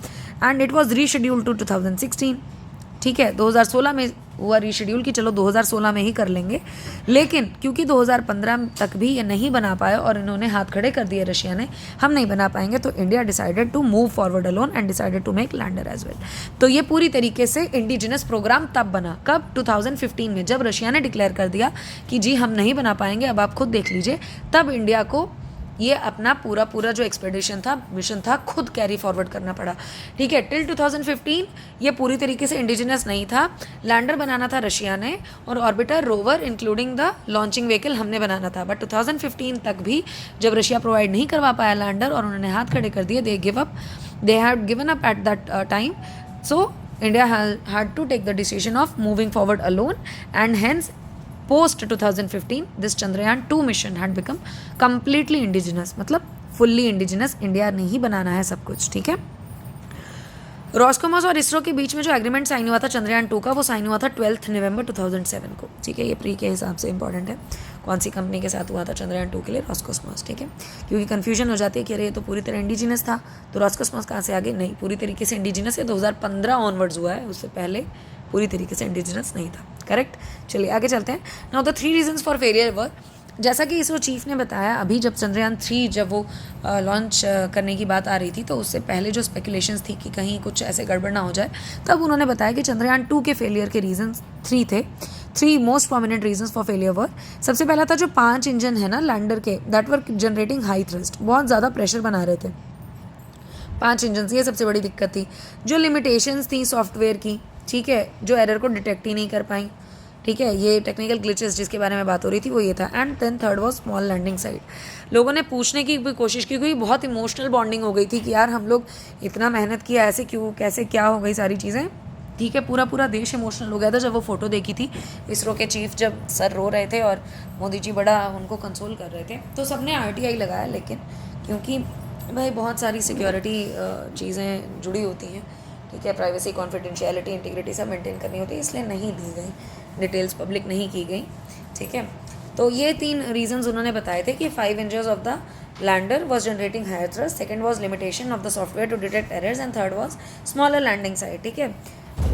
Speaker 2: and it was rescheduled to 2016, ठीक है। 2016 में हुआ रीशेड्यूल कि चलो 2016 में ही कर लेंगे, लेकिन क्योंकि 2015 तक भी ये नहीं बना पाए और इन्होंने हाथ खड़े कर दिए रशिया ने, हम नहीं बना पाएंगे, तो India decided to move forward alone and decided to make lander as well. तो ये पूरी तरीके से इंडिजिनस प्रोग्राम तब बना, कब? 2015 में, जब रशिया ने डिक्लेयर कर दिया कि जी हम नहीं बना पाएंगे, अब आप खुद देख लीजिए, तब इंडिया को ये अपना पूरा जो एक्सपेडिशन था, मिशन था, खुद कैरी फॉरवर्ड करना पड़ा, ठीक है। टिल 2015 ये पूरी तरीके से इंडिजिनस नहीं था। लैंडर बनाना था रशिया ने और orbiter rover including the launching vehicle हमने बनाना था। बट 2015 तक भी जब रशिया प्रोवाइड नहीं करवा पाया लैंडर और उन्होंने हाथ खड़े कर दिए, they had given up at that time, so India had to take the decision of moving forward alone, and hence post 2015 this Chandrayaan 2 mission had become completely indigenous, मतलब fully indigenous, इंडिया ने ही बनाना है सब कुछ, ठीक है। रॉसकॉमॉस और इसरो के बीच में जो एग्रीमेंट साइन हुआ था चंद्रयान 2 का, वो साइन हुआ था 12 नवंबर 2007 को, ठीक है। ये प्री के हिसाब से इंपॉर्टेंट है, कौन सी कंपनी के साथ हुआ था चंद्रयान 2 के लिए, रॉसकॉसमॉस, ठीक है। क्योंकि कन्फ्यूजन हो जाती है कि अरे ये तो पूरी तरह इंडिजिनस था, तो रॉसकॉसमॉस कहाँ से आगे, नहीं, पूरी तरीके से इंडिजिनस है, 2015 ऑनवर्ड्स हुआ है, उससे पहले पूरी तरीके से इंडिजिनस नहीं था, करेक्ट। चलिए आगे चलते हैं। Now the 3 reasons for failure were, जैसा कि इसरो चीफ ने बताया, अभी जब चंद्रयान 3 जब वो लॉन्च करने की बात आ रही थी, तो उससे पहले जो स्पेकुलेशंस थी कि कहीं कुछ ऐसे गड़बड़ ना हो जाए, तब उन्होंने बताया कि चंद्रयान 2 के फेलियर के रीजंस 3 थे। 3 most prominent reasons for failure were. सबसे पहला था जो 5 इंजन है ना लैंडर के, that were generating high thrust, बहुत ज़्यादा प्रेशर बना रहे थे 5 इंजन, ये सबसे बड़ी दिक्कत थी। जो लिमिटेशंस थी सॉफ्टवेयर की, ठीक है, जो एरर को डिटेक्ट ही नहीं कर पाई, ठीक है, ये टेक्निकल ग्लिचेस जिसके बारे में बात हो रही थी वो ये था। And then third was small landing site. लोगों ने पूछने की भी कोशिश की, क्योंकि बहुत इमोशनल बॉन्डिंग हो गई थी कि यार हम लोग इतना मेहनत किया, ऐसे क्यों, कैसे, क्या हो गई सारी चीज़ें, ठीक है। पूरा देश इमोशनल हो गया था जब वो फ़ोटो देखी थी इसरो के चीफ, जब सर रो रहे थे और मोदी जी बड़ा उनको कंसोल कर रहे थे, तो सबने RTI लगाया, लेकिन क्योंकि भाई बहुत सारी सिक्योरिटी चीज़ें जुड़ी होती हैं, ठीक है, प्राइवेसी, कॉन्फिडेंशियलिटी, इंटीग्रिटी सब मेंटेन करनी होती है, इसलिए नहीं दी गई डिटेल्स, पब्लिक नहीं की गई, ठीक है। तो ये 3 रीजंस उन्होंने बताए थे कि 5 engines of the lander was generating higher thrust, second was limitation of the software to detect errors, and third was smaller landing site, ठीक है।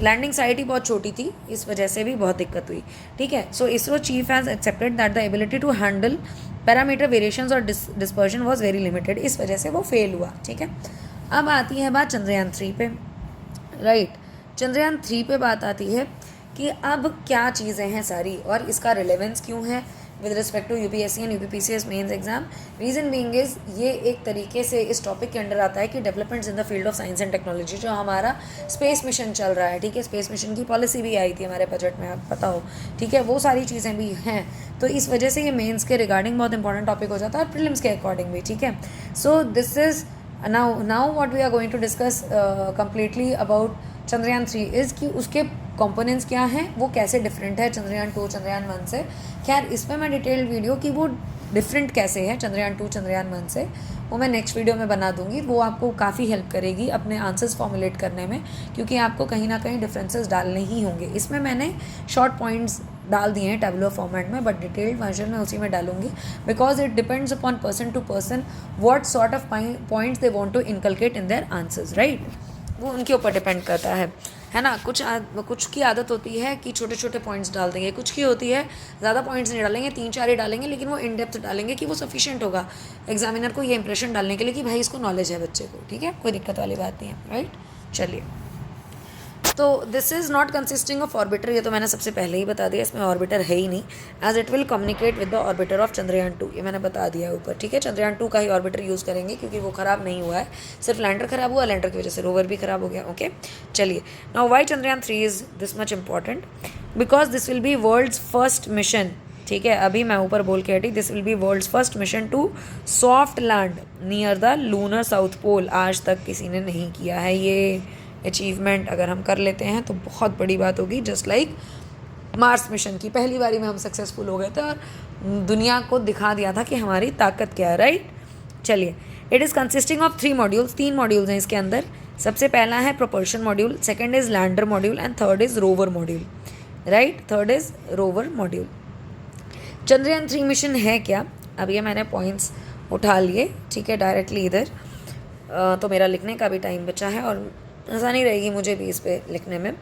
Speaker 2: लैंडिंग साइट ही बहुत छोटी थी, इस वजह से भी बहुत दिक्कत हुई, ठीक है। So ISRO chief has accepted that the ability to handle parameter variations और डिस्पर्शन वॉज वेरी लिमिटेड, इस वजह से वो फेल हुआ, ठीक है। अब आती है बात चंद्रयान 3 पे, राइट। चंद्रयान 3 पे बात आती है कि अब क्या चीज़ें हैं सारी और इसका रिलेवेंस क्यों है with respect to UPSC and UPPCS mains exam. Reason being is, ये एक तरीके से इस टॉपिक के अंडर आता है कि developments in the field of science and technology, जो हमारा स्पेस मिशन चल रहा है, ठीक है। स्पेस मिशन की पॉलिसी भी आई थी हमारे बजट में, आप पता हो, ठीक है, वो सारी चीज़ें भी हैं। तो इस वजह से ये मेंस के रिगार्डिंग बहुत इंपॉर्टेंट टॉपिक हो जाता है और प्रीलिम्स के अकॉर्डिंग भी, ठीक है। सो this is now what we are going to discuss completely about Chandrayaan 3 is कि उसके कंपोनेंट्स क्या हैं, वो कैसे डिफरेंट है चंद्रयान 2 चंद्रयान 1 से। खैर इस पर मैं डिटेल्ड वीडियो कि वो डिफरेंट कैसे है चंद्रयान 2 चंद्रयान 1 से, वो मैं नेक्स्ट वीडियो में बना दूंगी। वो आपको काफ़ी हेल्प करेगी अपने आंसर्स फॉर्मुलेट करने में, क्योंकि आपको कहीं ना कहीं डिफरेंसेस डालने ही होंगे। इसमें मैंने शॉर्ट पॉइंट्स डाल दिए हैं टैबुलर फॉर्मेट में, बट डिटेल्ड वर्जन में उसी में डालूंगी, because it depends upon person to person what sort of points they want to inculcate in their answers, right. वो उनके ऊपर डिपेंड करता है ना। कुछ की आदत होती है कि छोटे छोटे पॉइंट्स डाल देंगे, कुछ की होती है ज़्यादा पॉइंट्स नहीं डालेंगे, 3-4 ही डालेंगे, लेकिन वो इन डेप्थ डालेंगे कि वो सफिशिएंट होगा एग्जामिनर को ये इंप्रेशन डालने के लिए कि भाई इसको नॉलेज है बच्चे को, ठीक है, कोई दिक्कत वाली बात नहीं है, राइट। चलिए, तो this is not consisting of orbiter, ये तो मैंने सबसे पहले ही बता दिया, इसमें ऑर्बिटर है ही नहीं, as it will communicate with the orbiter of Chandrayaan 2, ये मैंने बता दिया है ऊपर, ठीक है। चंद्रयान 2 का ही ऑर्बिटर यूज़ करेंगे क्योंकि वो ख़राब नहीं हुआ है, सिर्फ लैंडर ख़राब हुआ, लैंडर की वजह से रोवर भी ख़राब हो गया, ओके। चलिए, now why Chandrayaan 3 is this much important, because this will be world's first mission, ठीक है। अभी मैं ऊपर बोल के हटी, this will be world's first mission to soft land near the lunar south pole. आज तक किसी ने नहीं किया है ये अचीवमेंट, अगर हम कर लेते हैं तो बहुत बड़ी बात होगी। जस्ट लाइक मार्स मिशन की पहली बारी में हम सक्सेसफुल हो गए थे और दुनिया को दिखा दिया था कि हमारी ताकत क्या है, राइट। चलिए, it is consisting of 3 modules, 3 modules हैं इसके अंदर। सबसे पहला है propulsion module, second is lander module and third is rover module, right. Third is rover module. Chandrayaan 3 mission है क्या, अब ये मैंने पॉइंट्स उठा लिए, ठीक है, डायरेक्टली इधर, तो मेरा लिखने का भी टाइम बचा है और आसानी रहेगी मुझे भी इस पे लिखने में।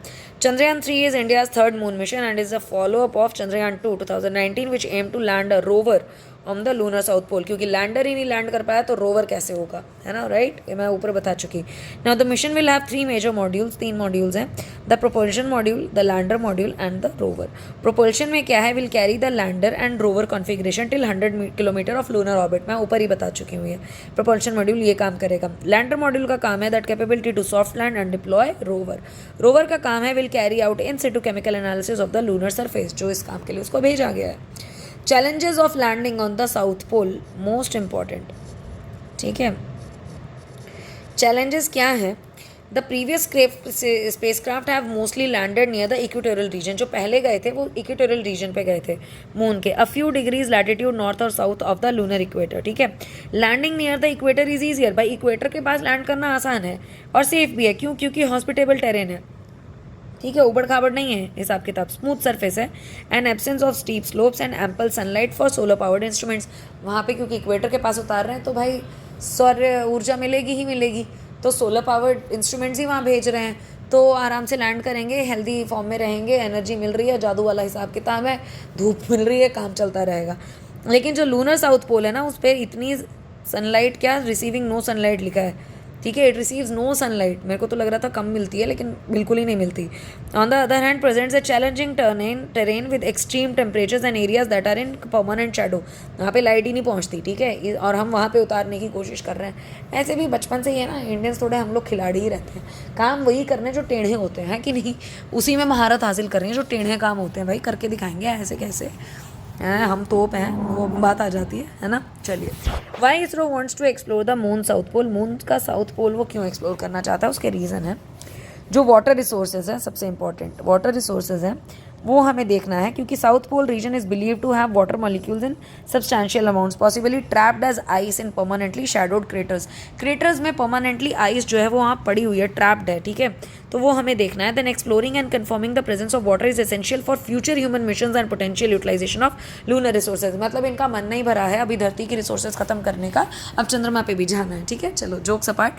Speaker 2: Chandrayaan 3 is India's third moon mission and is a follow up of Chandrayaan 2 2019 which aim to land a rover on the lunar south pole, क्योंकि लैंडर ही नहीं लैंड कर पाया तो रोवर कैसे होगा, है ना, राइट, ये मैं ऊपर बता चुकी. Now the mission will have 3 major modules, 3 modules हैं, the propulsion module, the lander module and the rover. Propulsion में क्या है, will carry the lander and rover configuration till 100 kilometre of lunar orbit. मैं ऊपर ही बता चुकी हूँ, ये प्रोपल्शन मॉड्यूल ये काम करेगा. लैंडर मॉड्यूल का काम है that capability to soft land and deploy rover. Rover का काम है will carry out in situ chemical analysis of the lunar surface, जो इस काम के लिए उसको भेजा गया है. Challenges of landing on the South Pole, most important. ठीक है, challenges क्या है? The previous spacecraft have mostly landed near the equatorial region. जो पहले गए थे वो equatorial region पे गए थे मून के, a few degrees latitude north और south of the lunar equator. ठीक है, landing near the equator is easier. भाई इक्वेटर के पास लैंड करना आसान है और सेफ भी है. क्यों? क्योंकि हॉस्पिटेबल टेरेन है. ठीक है, उबड़ खाबड़ नहीं है हिसाब किताब, स्मूथ सरफेस है. And absence of steep slopes and ample sunlight for solar powered instruments. वहाँ पे क्योंकि इक्वेटर के पास उतार रहे हैं तो भाई सौर ऊर्जा मिलेगी ही मिलेगी, तो सोलर पावर्ड इंस्ट्रूमेंट्स ही वहाँ भेज रहे हैं, तो आराम से लैंड करेंगे, हेल्दी फॉर्म में रहेंगे, एनर्जी मिल रही है, जादू वाला हिसाब किताब है, धूप मिल रही है, काम चलता रहेगा. लेकिन जो लूनर साउथ पोल है ना, उस पर इतनी सनलाइट, क्या रिसीविंग नो सनलाइट लिखा है, ठीक है, इट रिसीव्स नो सनलाइट. मेरे को तो लग रहा था कम मिलती है, लेकिन बिल्कुल ही नहीं मिलती. On the other hand presents a challenging terrain with extreme temperatures and areas that are in permanent shadow. वहाँ पे लाइट ही नहीं पहुँचती, ठीक है, और हम वहाँ पे उतारने की कोशिश कर रहे हैं. ऐसे भी बचपन से ही है ना, इंडियंस थोड़े हम लोग खिलाड़ी ही रहते हैं, काम वही करने जो टेढ़े होते हैं कि नहीं, उसी में महारत हासिल कर रहे हैं जो टेढ़े काम होते हैं. भाई करके दिखाएंगे ऐसे कैसे, हम तोप हैं, वो बात आ जाती है ना. चलिए, why ISRO wants to explore the moon south pole. Moon का साउथ पोल वो क्यों एक्सप्लोर करना चाहता है, उसके रीज़न है. जो वाटर रिसोर्सेज हैं, सबसे इंपॉर्टेंट वाटर रिसोर्सेज हैं, वो हमें देखना है, क्योंकि south pole region is believe to have water molecules in substantial amounts, possibly trapped as ice in permanently shadowed craters. Craters में परमानेंटली आइस जो है वो वहाँ पड़ी हुई है, ट्रैप्ड है. ठीक है, तो वो हमें देखना है. Then exploring and confirming the presence of water is essential for future human missions and potential utilization of lunar resources. मतलब इनका मन नहीं भरा है अभी धरती की रिसोर्सेज खत्म करने का, अब चंद्रमा पे भी जाना है. ठीक है, चलो जोक्स अपार्ट,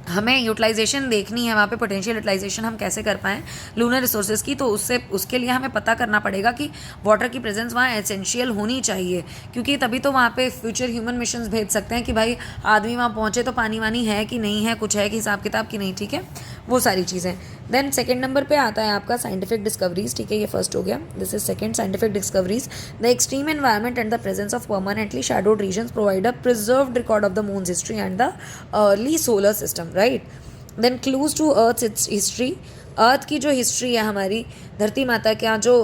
Speaker 2: हमें यूटिलाइजेशन देखनी है वहाँ पे, पोटेंशियल यूटिलाइजेशन हम कैसे कर पाएँ लूनर रिसोर्सेज की, तो उसके लिए हमें पता करना पड़ेगा कि वाटर की प्रेजेंस वहाँ एसेंशियल होनी चाहिए, क्योंकि तभी तो वहाँ पे फ्यूचर ह्यूमन मिशंस भेज सकते हैं कि भाई आदमी वहाँ पहुँचे तो पानी वानी है कि नहीं है, कुछ है कि हिसाब किताब की नहीं. ठीक है, वो सारी चीज़ें. देन सेकेंड नंबर पे आता है आपका साइंटिफिक डिस्कवरीज. ठीक है, ये फर्स्ट हो गया, this is second, scientific discoveries. The extreme environment and the presence of permanently shadowed regions provide a preserved record of the moon's history and the early solar system, right. Then clues to Earth history. Earth की जो history है हमारी धरती माता का जो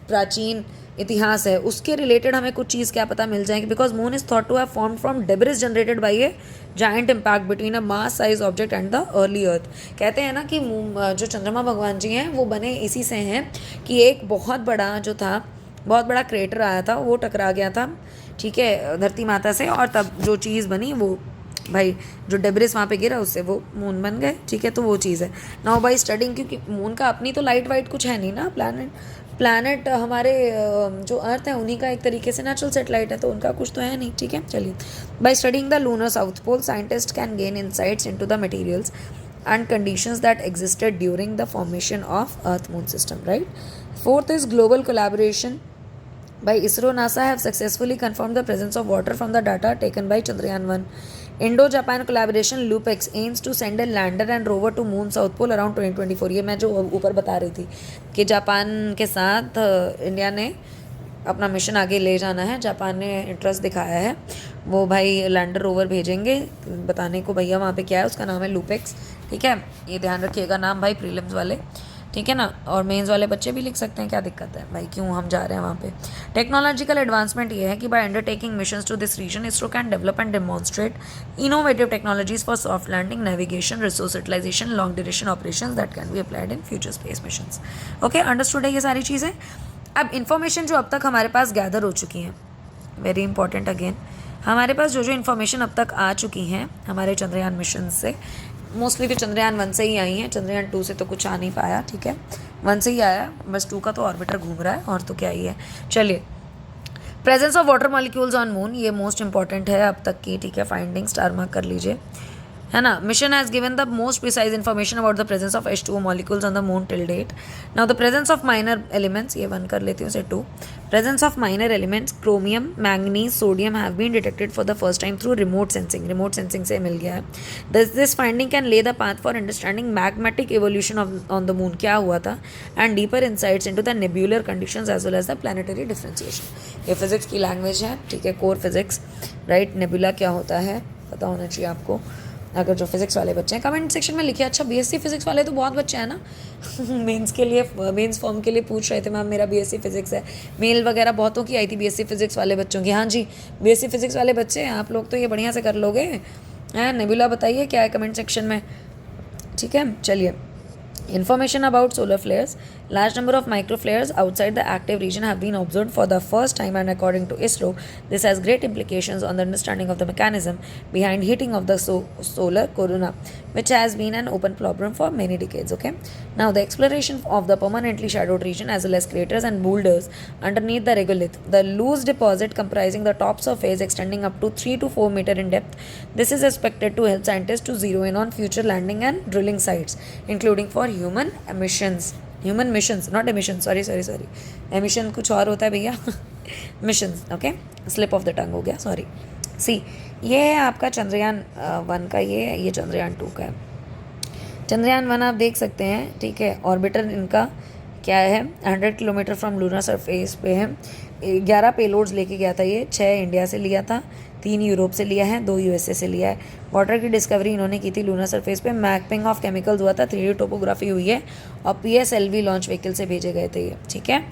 Speaker 2: प्राचीन इतिहास है, उसके रिलेटेड हमें कुछ चीज़ क्या पता मिल जाएगी, because moon is thought to have formed from debris generated by a giant impact between a mass size object and the early earth. कहते हैं ना कि जो चंद्रमा भगवान जी हैं वो बने इसी से हैं कि एक बहुत बड़ा क्रेटर आया था, वो टकरा गया था, ठीक है, धरती माता से, और तब जो चीज़ बनी वो भाई जो डेब्रिस वहाँ पे गिरा उससे वो मून बन गए. ठीक है, तो वो चीज़ है. नाउ बाई स्टडिंग, क्योंकि मून का अपनी तो लाइट वाइट कुछ है नहीं ना, प्लैनेट हमारे जो अर्थ है उन्हीं का एक तरीके से नेचुरल सेटेलाइट है, तो उनका कुछ तो है नहीं. ठीक है, चलिए. By studying the lunar south pole, scientist can gain insights into the materials and conditions that existed during the formation of earth moon system, right. Fourth is global collaboration. By ISRO, NASA have successfully confirmed the presence of water from the data taken by Chandrayaan 1. Indo-Japan collaboration LoopX aims to send a lander and rover to Moon South Pole around 2024. ये मैं जो ऊपर बता रही थी कि Japan के साथ इंडिया ने अपना मिशन आगे ले जाना है. जापान ने इंटरेस्ट दिखाया है, वो भाई लैंडर रोवर भेजेंगे बताने को भैया वहाँ पे क्या है, उसका नाम है LoopX. ठीक है, ये ध्यान रखिएगा नाम भाई, प्रीलिम्स वाले, ठीक है ना, और मेंस वाले बच्चे भी लिख सकते हैं, क्या दिक्कत है भाई, क्यों हम जा रहे हैं वहाँ पे. टेक्नोलॉजिकल एडवांसमेंट ये है कि by undertaking missions to this region, ISRO can develop and demonstrate innovative technologies for soft landing, navigation, resource utilization, long duration operations that can be applied in future space missions. Okay, understood है ये सारी चीज़ें. अब information जो अब तक हमारे पास gather हो चुकी हैं, वेरी इंपॉर्टेंट अगेन, हमारे पास जो इन्फॉर्मेशन अब तक आ चुकी हैं हमारे चंद्रयान मिशन से, मोस्टली तो चंद्रयान 1 से ही आई हैं, चंद्रयान 2 से तो कुछ आ नहीं पाया. ठीक है, 1 से ही आया, बस 2 का तो ऑर्बिटर घूम रहा है, और तो क्या ही है. चलिए, presence of water molecules on moon, ये मोस्ट इंपॉर्टेंट है अब तक की. ठीक है, फाइंडिंग स्टार मार्क कर लीजिए. है ना. Mission has given the most precise information about the presence of H2O molecules on the moon till date. Now the presence of minor elements, ये 1 कर लेती हूँ से 2. Presence of minor elements chromium, manganese, sodium have been detected for the first time through remote sensing. Remote sensing से मिल गया है. This finding can lay the path for understanding magmatic evolution on the moon. क्या हुआ था, and deeper insights into the nebular conditions as well as the planetary differentiation. ये physics की language है, ठीक है, कोर फिजिक्स, राइट. नेबुला क्या होता है पता होना चाहिए आपको, अगर जो फिजिक्स वाले बच्चे हैं. कमेंट सेक्शन में लिखिए. अच्छा बीएससी फिजिक्स वाले तो बहुत बच्चे हैं ना. मेंस के लिए, मेंस फॉर्म के लिए पूछ रहे थे मैम मेरा बीएससी फिजिक्स है. मेल वगैरह बहुतों की आई थी बीएससी फिजिक्स वाले बच्चों की. हाँ जी, बीएससी फिजिक्स वाले बच्चे हैं आप लोग, तो ये बढ़िया से कर लोगे हैं. नेबुला बताइए क्या है कमेंट सेक्शन में, ठीक है. चलिए, information about solar flares. Large number of microflares outside the active region have been observed for the first time, and according to ISRO, this has great implications on the understanding of the mechanism behind heating of the solar corona, which has been an open problem for many decades. Okay, now the exploration of the permanently shadowed region as well as craters and boulders underneath the regolith, the loose deposit comprising the top surface extending up to 3 to 4 meter in depth. This is expected to help scientists to zero in on future landing and drilling sites, including for human missions, not emissions, sorry, emission कुछ और होता है भैया. missions, okay, slip of the tongue हो गया, sorry. See, ये है आपका चंद्रयान 1 का, ये चंद्रयान 2 का है. चंद्रयान 1 आप देख सकते हैं, ठीक है. ऑर्बिटर इनका क्या है, 100 किलोमीटर फ्रॉम लूनर सरफेस पे है. 11 पेलोड्स लेके गया था ये. 6 इंडिया से लिया था, 3 यूरोप से लिया है, 2 यूएसए से लिया है. वाटर की डिस्कवरी इन्होंने की थी लूनर सरफेस पे. मैपिंग ऑफ केमिकल्स हुआ था, 3D टोपोग्राफी हुई है, और PSLV लॉन्च व्हीकल से भेजे गए थे ये, ठीक है.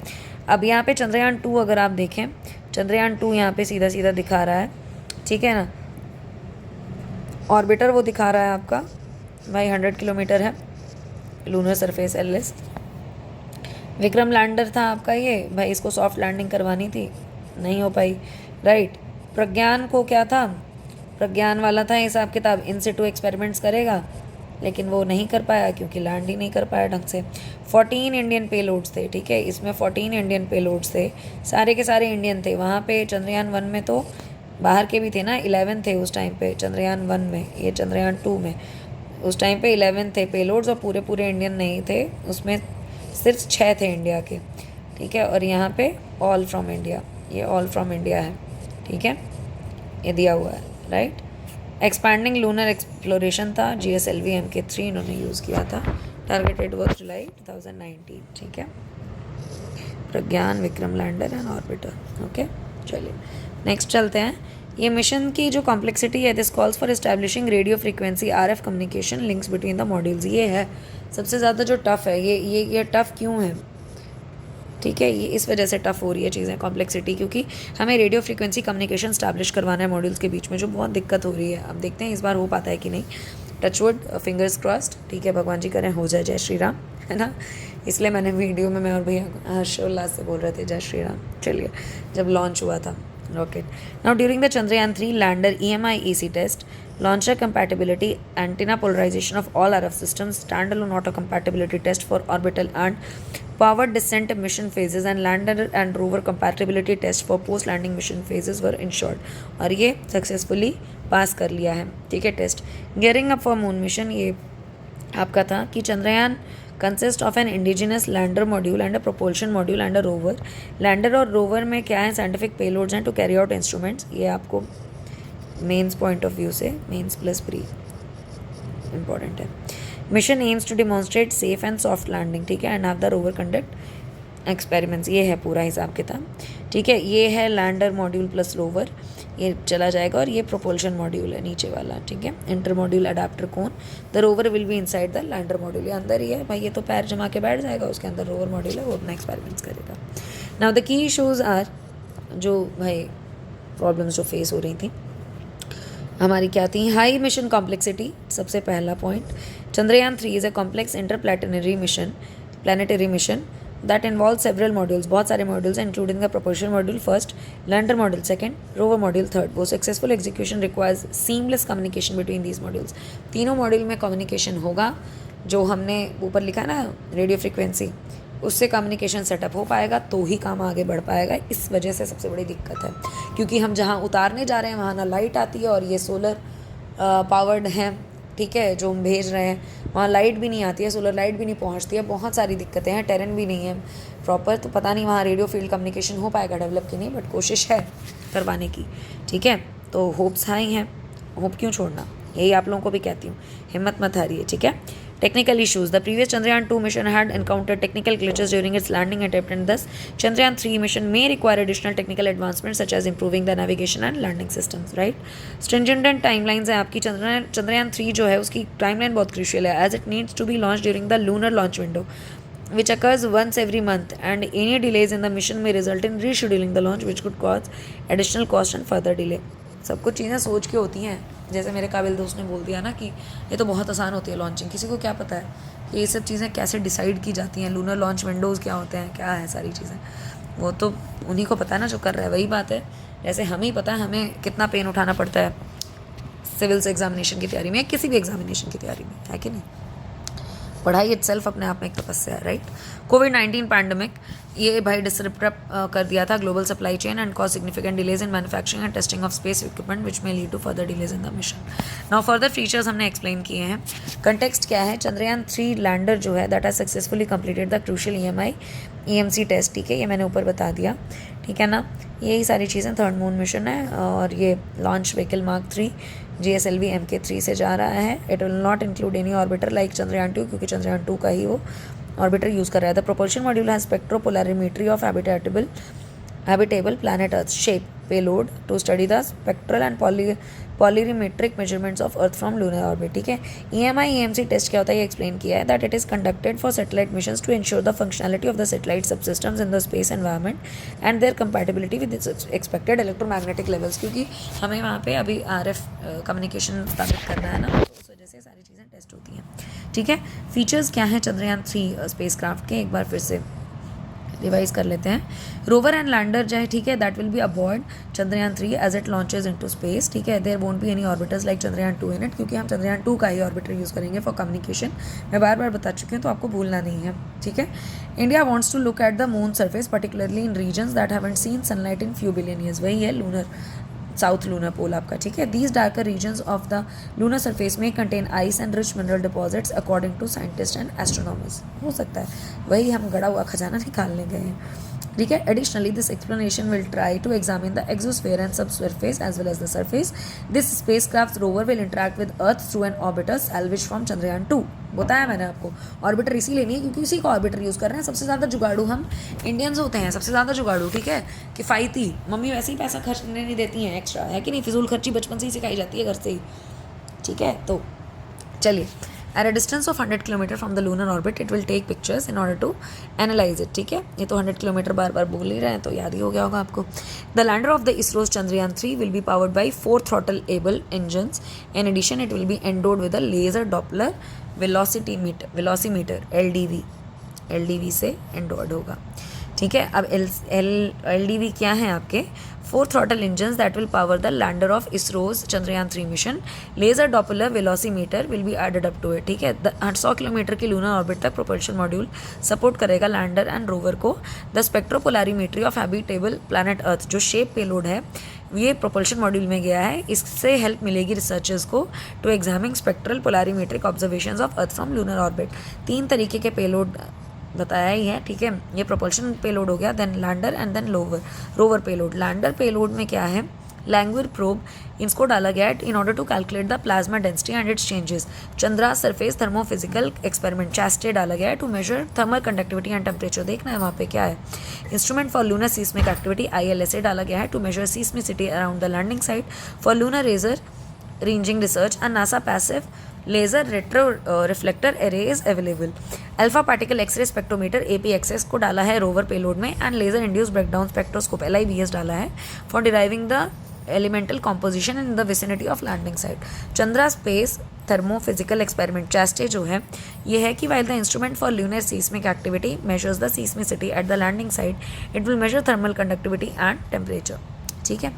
Speaker 2: अब यहाँ पे चंद्रयान 2 अगर आप देखें, चंद्रयान 2 यहाँ पे सीधा सीधा दिखा रहा है, ठीक है ना. ऑर्बिटर वो दिखा रहा है आपका भाई 100 किलोमीटर है lunar surface LS. Vikram lander था आपका ये भाई, इसको सॉफ्ट लैंडिंग करवानी थी, नहीं हो पाई, राइट. प्रज्ञान को क्या था, प्रज्ञान वाला था हिसाब किताब, इन सिटू एक्सपेरिमेंट्स करेगा, लेकिन वो नहीं कर पाया क्योंकि लैंड ही नहीं कर पाया ढंग से. 14 इंडियन पेलोड्स थे, ठीक है. इसमें 14 इंडियन पेलोड्स थे, सारे के सारे इंडियन थे. वहाँ पे चंद्रयान 1 में तो बाहर के भी थे ना, 11 थे उस टाइम पे चंद्रयान 1 में. ये चंद्रयान 2 में उस टाइम पे 11 थे पेलोड्स, और पूरे पूरे इंडियन नहीं थे उसमें, सिर्फ 6 थे इंडिया के, ठीक है. और यहाँ पे ऑल फ्रॉम इंडिया, ये ऑल फ्रॉम इंडिया है, ठीक है, ये दिया हुआ है, राइट. एक्सपैंडिंग लूनर एक्सप्लोरेशन था, GSLV Mk3 इन्होंने यूज़ किया था. टारगेटेड वर्क जुलाई 2019, ठीक है. Pragyan, Vikram lander and orbiter, okay. चलिए नेक्स्ट चलते हैं. ये मिशन की जो कॉम्प्लेक्सिटी है, this calls for establishing radio frequency RF communication links between the modules. ये है सबसे ज़्यादा जो टफ़ है. ये टफ़ क्यों है, ठीक है, ये इस वजह से टफ़ हो रही है चीज़ें, कॉम्प्लेक्सिटी, क्योंकि हमें रेडियो फ्रीक्वेंसी कम्युनिकेशन स्टैब्लिश करवाना है मॉड्यूल्स के बीच में, जो बहुत दिक्कत हो रही है. अब देखते हैं इस बार हो पाता है कि नहीं. टचवुड, फिंगर्स क्रॉस्ड, ठीक है, भगवान जी करें हो जाए. जय श्री राम, है ना. इसलिए मैंने वीडियो में मैं और भैया हर्षोल्लास से बोल रहे थे जय श्री राम. चलिए, जब लॉन्च हुआ था rocket. Now during the Chandrayaan 3 lander EMI EC test, launcher compatibility, antenna polarization of all RF systems, standalone auto compatibility test for orbital and powered descent mission phases, and lander and rover compatibility test for post landing mission phases were ensured. और ये successfully pass कर लिया है, ठीक है, test. Gearing up for moon mission, ये आपका था कि Chandrayaan consist of an indigenous lander module and a propulsion module and a rover. Lander और रोवर में क्या है, साइंटिफिक पेलोड्स हैं टू कैरी आउट इंस्ट्रूमेंट्स. ये आपको मेंस पॉइंट ऑफ व्यू से, मेंस प्लस प्री इंपॉर्टेंट है. Mission aims to demonstrate safe and soft landing, ठीक है, and have the rover conduct experiments. ये है पूरा हिसाब किताब, ठीक है. ये है लैंडर मॉड्यूल प्लस रोवर, ये चला जाएगा, और ये प्रोपल्शन मॉड्यूल है नीचे वाला, ठीक है. Inter module adapter cone, the rover will be inside the lander module. ये अंदर ही है भाई, ये तो पैर जमा के बैठ जाएगा, उसके अंदर रोवर मॉड्यूल है, वो अपना एक्सपेरिमेंट्स करेगा. Now the key issues are, जो भाई प्रॉब्लम्स जो फेस हो रही थी हमारी क्या थी. हाई मिशन कॉम्प्लेक्सिटी, सबसे पहला point. Chandrayaan 3 is a complex interplanetary mission that involves several modules, बहुत सारे modules including the propulsion module first, lander module second, rover module third. वो successful execution requires seamless communication between these modules. तीनों module में communication होगा, जो हमने ऊपर लिखा है ना रेडियो फ्रीक्वेंसी, उससे कम्युनिकेशन सेटअप हो पाएगा तो ही काम आगे बढ़ पाएगा. इस वजह से सबसे बड़ी दिक्कत है, क्योंकि हम जहाँ उतारने जा रहे हैं वहाँ ना लाइट आती है, और ये सोलर पावर्ड हैं ठीक है, जो हम भेज रहे हैं, वहाँ लाइट भी नहीं आती है, सोलर लाइट भी नहीं पहुँचती है, बहुत सारी दिक्कतें हैं, टेरेन भी नहीं है प्रॉपर, तो पता नहीं वहाँ रेडियो फील्ड कम्युनिकेशन हो पाएगा डेवलप कि नहीं, बट कोशिश है करवाने की, ठीक है। तो होप्स हाई हैं, होप क्यों छोड़ना, यही आप लोगों को भी कहती हूँ, हिम्मत मत हारिए, ठीक है। Technical issues. The previous Chandrayaan 2 mission had encountered technical glitches during its landing attempt, and thus Chandrayaan 3 mission may require additional technical advancements such as improving the navigation and landing systems. Right? Stringent timelines है आपकी Chandrayaan 3 जो है उसकी timeline बहुत crucial है, as it needs to be launched during the lunar launch window, which occurs once every month, and any delays in the mission may result in rescheduling the launch, which could cause additional cost and further delay. सब कुछ चीज़ें सोच के होती हैं, जैसे मेरे काबिल दोस्त ने बोल दिया ना कि ये तो बहुत आसान होती है लॉन्चिंग, किसी को क्या पता है कि ये सब चीज़ें कैसे डिसाइड की जाती हैं, लूनर लॉन्च विंडोज़ क्या होते हैं, क्या है सारी चीज़ें, वो तो उन्हीं को पता है ना जो कर रहा है। वही बात है, जैसे हमें ही पता है हमें कितना पेन उठाना पड़ता है सिविल्स एग्जामिनेशन की तैयारी में, किसी भी एग्जामिनेशन की तैयारी में, है कि नहीं। पढ़ाई इटसेल्फ अपने आप में एक तपस्या है, राइट। कोविड-19 पैंडमिक, ये भाई डिसरप्ट कर दिया था global supply chain and cause significant delays in manufacturing and testing of space equipment which में lead to further delays in the mission. Now further features हमने एक्सप्लेन किए हैं। कंटेक्स्ट क्या है, चंद्रयान 3 लैंडर जो है that has successfully completed the crucial EMC test, ठीक है, ये मैंने ऊपर बता दिया, ठीक है ना। यही सारी चीज़ें, थर्ड मून मिशन है और ये launch vehicle mark 3 GSLV MK3 से जा रहा है। It will not include any orbiter like Chandrayaan 2, क्योंकि चंद्रयान 2 का ही वो ऑर्बिटर यूज़ कर रहा है। The propulsion module has spectropolarimetry of habitable planet Earth shape payload to study the spectral and polarimetric measurements of Earth from lunar orbit, ठीक है। EMC test क्या होता है ये एक्सप्लेन किया है, that it is conducted for satellite missions to ensure the functionality of the satellite subsystems in the space environment and their compatibility with expected electromagnetic levels, क्योंकि हमें वहाँ पे अभी RF कम्युनिकेशन स्थापित करना है ना, तो उस वजह से सारी चीज़ें टेस्ट होती हैं, ठीक है। फीचर्स क्या हैं चंद्रयान 3 स्पेस क्राफ्ट के, एक बार फिर से रिवाइज कर लेते हैं। रोवर एंड लैंडर जो है, ठीक है, that will be aboard Chandrayaan 3 as it launches into space, ठीक है। There won't be any orbiters like Chandrayaan 2 in it, क्योंकि हम चंद्रयान 2 का ही ऑर्बिटर यूज़ करेंगे फॉर कम्युनिकेशन। मैं बार बार बता चुकी हूँ तो आपको भूलना नहीं है, ठीक है। India wants to look at the moon surface particularly in regions that haven't seen sunlight in few billion years, वही है लूनर साउथ लूनर पोल आपका, ठीक है। These darker regions of the lunar surface में contain ice and rich mineral deposits according to scientist and astronomers, हो सकता है वही हम गड़ा हुआ खजाना निकालने गए हैं, ठीक है। Additionally this explanation will try to examine the exosphere and sub surface as well as the surface. This spacecraft rover will interact with Earth through an orbiter salvage from Chandrayaan 2। बताया मैंने आपको, ऑर्बिटर इसीलिए नहीं है क्योंकि उसी का ऑर्बिटर यूज़ कर रहे हैं। सबसे ज़्यादा जुगाड़ू हम इंडियंस होते हैं, सबसे ज़्यादा जुगाड़ू, ठीक है। किफ़ायती, मम्मी वैसे ही पैसा खर्चने नहीं देती हैं एक्स्ट्रा, है कि नहीं, फिजूल खर्ची बचपन से ही सिखाई जाती है घर से ही, ठीक है। तो चलिए, at a distance of 100 km from the lunar orbit it will take pictures in order to analyze it, ठीक है। ये तो 100 किलोमीटर बार बार बोल ही रहे हैं तो याद ही हो गया होगा आपको। The lander of the ISRO's Chandrayaan 3 will be powered by 4 throttle able engines. In addition it will be endowed with a laser Doppler velocimeter LDV से endowed होगा, ठीक है। अब LDV क्या है आपके, 4 throttle engines that will power the lander of ISRO's Chandrayaan 3 mission. Laser Doppler velocimeter will be added up to it, ठीक है। 100 किलोमीटर की लूनर ऑर्बिट तक प्रोपल्शन मॉड्यूल सपोर्ट करेगा लैंडर एंड रोवर को। The स्पेक्ट्रोपोलैरिमेट्री of habitable planet earth, जो shape payload है ये propulsion module में गया है, इससे हेल्प मिलेगी रिसर्चर्स को to examine spectral polarimetric observations of Earth from lunar orbit. 3 तरीके के पेलोड बताया ही है, ठीक है। ये प्रोपल्शन पेलोड हो गया, then lander and then rover payload. Lander payload में क्या है, लैंग्वेयर प्रोब, इसको डाला गया है in order to calculate the plasma density and its changes. Chandra surface thermophysical experiment ChaSTE डाला गया है to measure thermal conductivity and temperature. देखना है वहाँ पे क्या है। Instrument for lunar seismic activity ILSA डाला गया है to measure seismicity around the landing site. For lunar laser ranging research and NASA passive laser retro reflector array is available. Alpha particle x ray spectrometer APXS को डाला है rover payload में and laser induce breakdown spectroscope LIBS डाला है for deriving the elemental composition in the vicinity of landing site. Chandra space thermophysical experiment ChaSTE जो है ये है कि while the instrument for lunar seismic activity measures the seismicity at the landing site, it will measure thermal conductivity and temperature, ठीक है।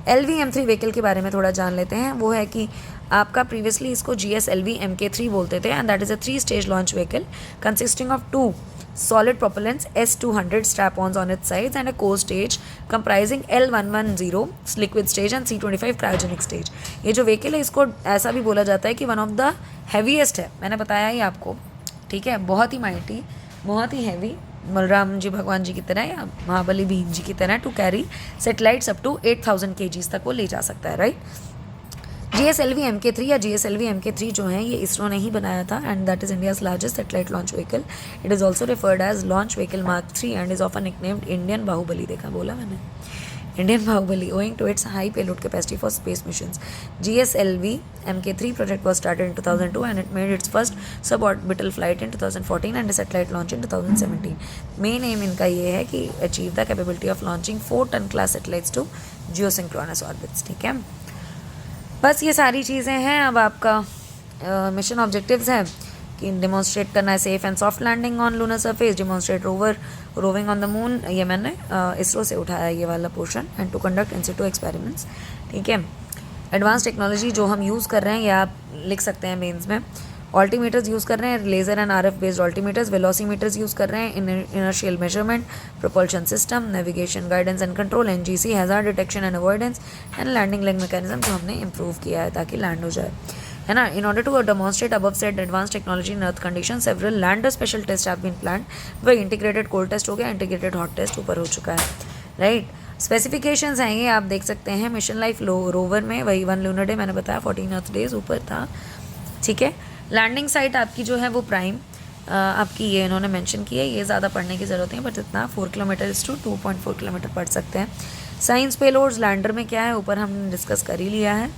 Speaker 2: LV-M3 vehicle के बारे में थोड़ा जान लेते हैं। वो है कि आपका प्रीवियसली इसको GSLV MK3 बोलते थे and that is a 3 stage launch vehicle consisting of 2 solid propellants S200 strap-ons on its sides and a core stage comprising L110 liquid stage and C25 cryogenic stage। ये जो vehicle है इसको ऐसा भी बोला जाता है कि वन ऑफ द हैवीएस्ट है, मैंने बताया ही आपको, ठीक है, बहुत ही माइटी, बहुत ही हैवी, बलराम जी भगवान जी की तरह या महाबली भीम जी की तरह to carry satellites up to 8000 kgs तक वो ले जा सकता है, राइट। GSLV MK3 या GSLV MK3 जो है ये इसरो ने ही बनाया था and that is India's largest satellite launch vehicle. It is also referred as launch vehicle Mark 3 and is often nicknamed Indian Baahubali. देखा, बोला मैंने, Indian Baahubali, owing to its high payload capacity for space missions। GSLV MK3 project was started in 2002 and it made its first suborbital flight in 2014 and a satellite launch in 2017। Main M इनका ये है कि achieve the capability of launching 4 ton class satellites to geosynchronous orbits, ठीक है। बस ये सारी चीज़ें हैं। अब आपका मिशन ऑब्जेक्टिव्स है कि डिमॉन्स्ट्रेट करना है safe and soft landing on lunar surface, demonstrate rover roving on the moon, ये मैंने इसरो से उठाया ये वाला portion, and to conduct in situ experiments, ठीक है। एडवांस टेक्नोलॉजी जो हम यूज़ कर रहे हैं, ये आप लिख सकते हैं मेंस में। ऑल्टीमीटर्स यूज़ कर रहे हैं, laser and RF based altimeters, velocimeters use कर रहे हैं, inertial measurement, propulsion system, navigation, guidance and control, NGC, hazard detection and avoidance and landing leg mechanism जो हमने इम्प्रूव किया है ताकि लैंड हो जाए, है ना। In order to demonstrate above said advance technology in earth condition, several lander special test have been planned. वही इंटीग्रेटेड कोल्ड टेस्ट हो गया, इंटीग्रेटेड हॉट टेस्ट ऊपर हो चुका है, राइट। स्पेसिफिकेशंस हैं ये आप देख सकते हैं। मिशन लाइफ रोवर में वही 1 lunar day मैंने बताया, 14 अर्थ डेज ऊपर था, ठीक है। लैंडिंग साइट आपकी जो है वो प्राइम आपकी ये इन्होंने मेंशन की है, ये ज़्यादा पढ़ने की ज़रूरत नहीं, बट इतना 4 किलोमीटर to 2.4 किलोमीटर पढ़ सकते हैं। साइंस पेलोड्स लैंडर में क्या है ऊपर हमने डिस्कस कर ही लिया है,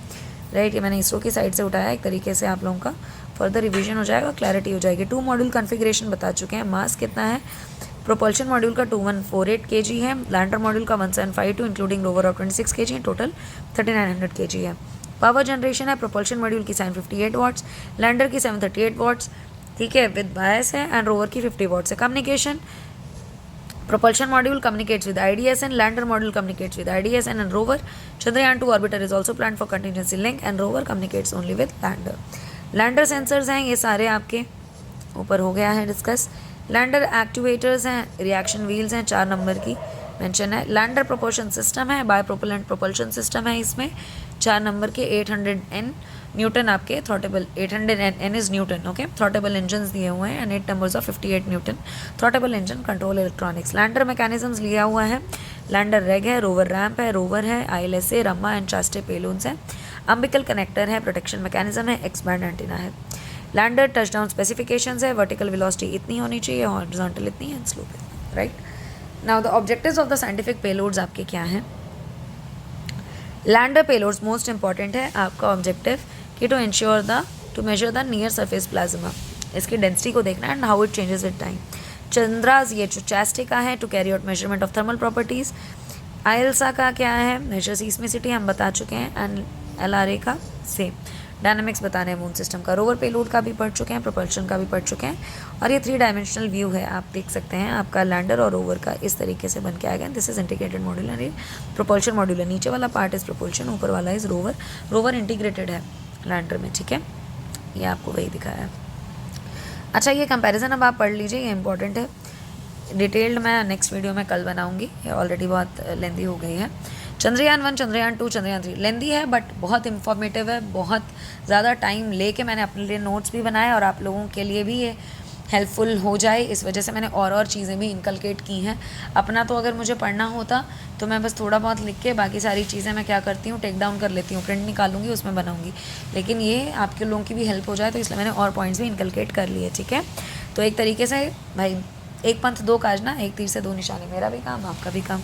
Speaker 2: राइट। ये मैंने इसरो की साइड से उठाया, एक तरीके से आप लोगों का फर्दर रिवीजन हो जाएगा, क्लैरिटी हो जाएगी। 2 मॉड्यूल कन्फिग्रेशन बता चुके हैं। मास कितना है, प्रोपल्शन मॉड्यूल का 2148 kg है, लैंडर मॉड्यूल का 1752 including rover of 26 kg, total 3900 kg है। पावर जनरेशन है प्रोपल्शन मॉड्यूल की 758 वाट्स, लैंडर की 738 वाट्स, ठीक है, विद बायस है, एंड रोवर की 50 वाट्स है। Communication, propulsion module communicates with IDSN, lander module communicates with IDSN and rover. Chandrayaan 2 orbiter is also planned for contingency link and rover communicates only with lander। Lander sensors हैं ये सारे आपके ऊपर हो गया है डिस्कस। लैंडर एक्टिवेटर्स हैं, reaction wheels हैं, 4 नंबर की मेंशन है। लैंडर प्रोपल्शन सिस्टम है, बाय प्रोपेलेंट प्रोपल्शन सिस्टम है, इसमें 4 नंबर के 800 N न्यूटन आपके throttable, 800 N is newton, okay. Throttable engine दिए हुए हैं and 8 numbers of 58 newton. Throttable engine, control electronics. Lander mechanisms लिया हुआ है, लैंडर रेग है, रोवर रैम्प है, रोवर है, ILSA, रम्मा एंड चास्टे पेलोन्स है, अम्बिकल कनेक्टर है, प्रोटेक्शन मैकेनिज्म है, एक्स बैंड एंटीना है। लैंडर टचडाउन स्पेसिफिकेशंस है, वर्टिकल वेलोसिटी इतनी होनी चाहिए, हॉरिजॉन्टल इतनी है, स्लोप है, right. Now the objectives of the scientific payloads आपके क्या हैं। लैंडर पेलोड्स मोस्ट इंपॉर्टेंट है आपका ऑब्जेक्टिव कि to ensure to measure the near surface plasma, इसकी डेंसिटी को देखना and how it changes with time. Chandra's ये जो चास्टे का है to carry out measurement of thermal properties. ILSA का क्या है, मेजर सीस्मिसिटी हम बता चुके हैं, एंड LRA का सेम, डायनामिक्स बताने हैं मून सिस्टम का। रोवर पेलोड का भी पढ़ चुके हैं, प्रोपल्शन का भी पढ़ चुके हैं, और ये 3 डायमेंशनल व्यू है, आप देख सकते हैं आपका लैंडर और रोवर का इस तरीके से बन के आएगा। This is integrated module and ये प्रोपल्शन मॉड्यूल है, नीचे वाला पार्ट इज प्रोपल्शन, ऊपर वाला इज रोवर। रोवर इंटीग्रेटेड है लैंडर में, ठीक है, ये आपको वही दिखाया है। अच्छा, ये कंपैरिजन अब आप पढ़ लीजिए, ये इंपॉर्टेंट है। डिटेल्ड मैं नेक्स्ट वीडियो में कल बनाऊंगी, ये ऑलरेडी बहुत लेंदी हो गई है। चंद्रयान 1, चंद्रयान 2, चंद्रयान 3 लेंदी है बट बहुत इंफॉर्मेटिव है, बहुत ज़्यादा टाइम लेके मैंने अपने लिए नोट्स भी बनाए और आप लोगों के लिए भी ये हेल्पफुल हो जाए, इस वजह से मैंने और चीज़ें भी इनकलकेट की हैं। अपना तो अगर मुझे पढ़ना होता तो मैं बस थोड़ा बहुत लिख के बाकी सारी चीज़ें मैं क्या करती हूँ, टेक डाउन कर लेती हूँ, प्रिंट निकालूंगी, उसमें बनाऊंगी, लेकिन ये आपके लोगों की भी हेल्प हो जाए तो इसलिए मैंने और पॉइंट्स भी इनकलकेट कर लिए, ठीक है। तो एक तरीके से भाई एक पंथ दो काज ना, एक तीर से 2 निशाने, मेरा भी काम आपका भी काम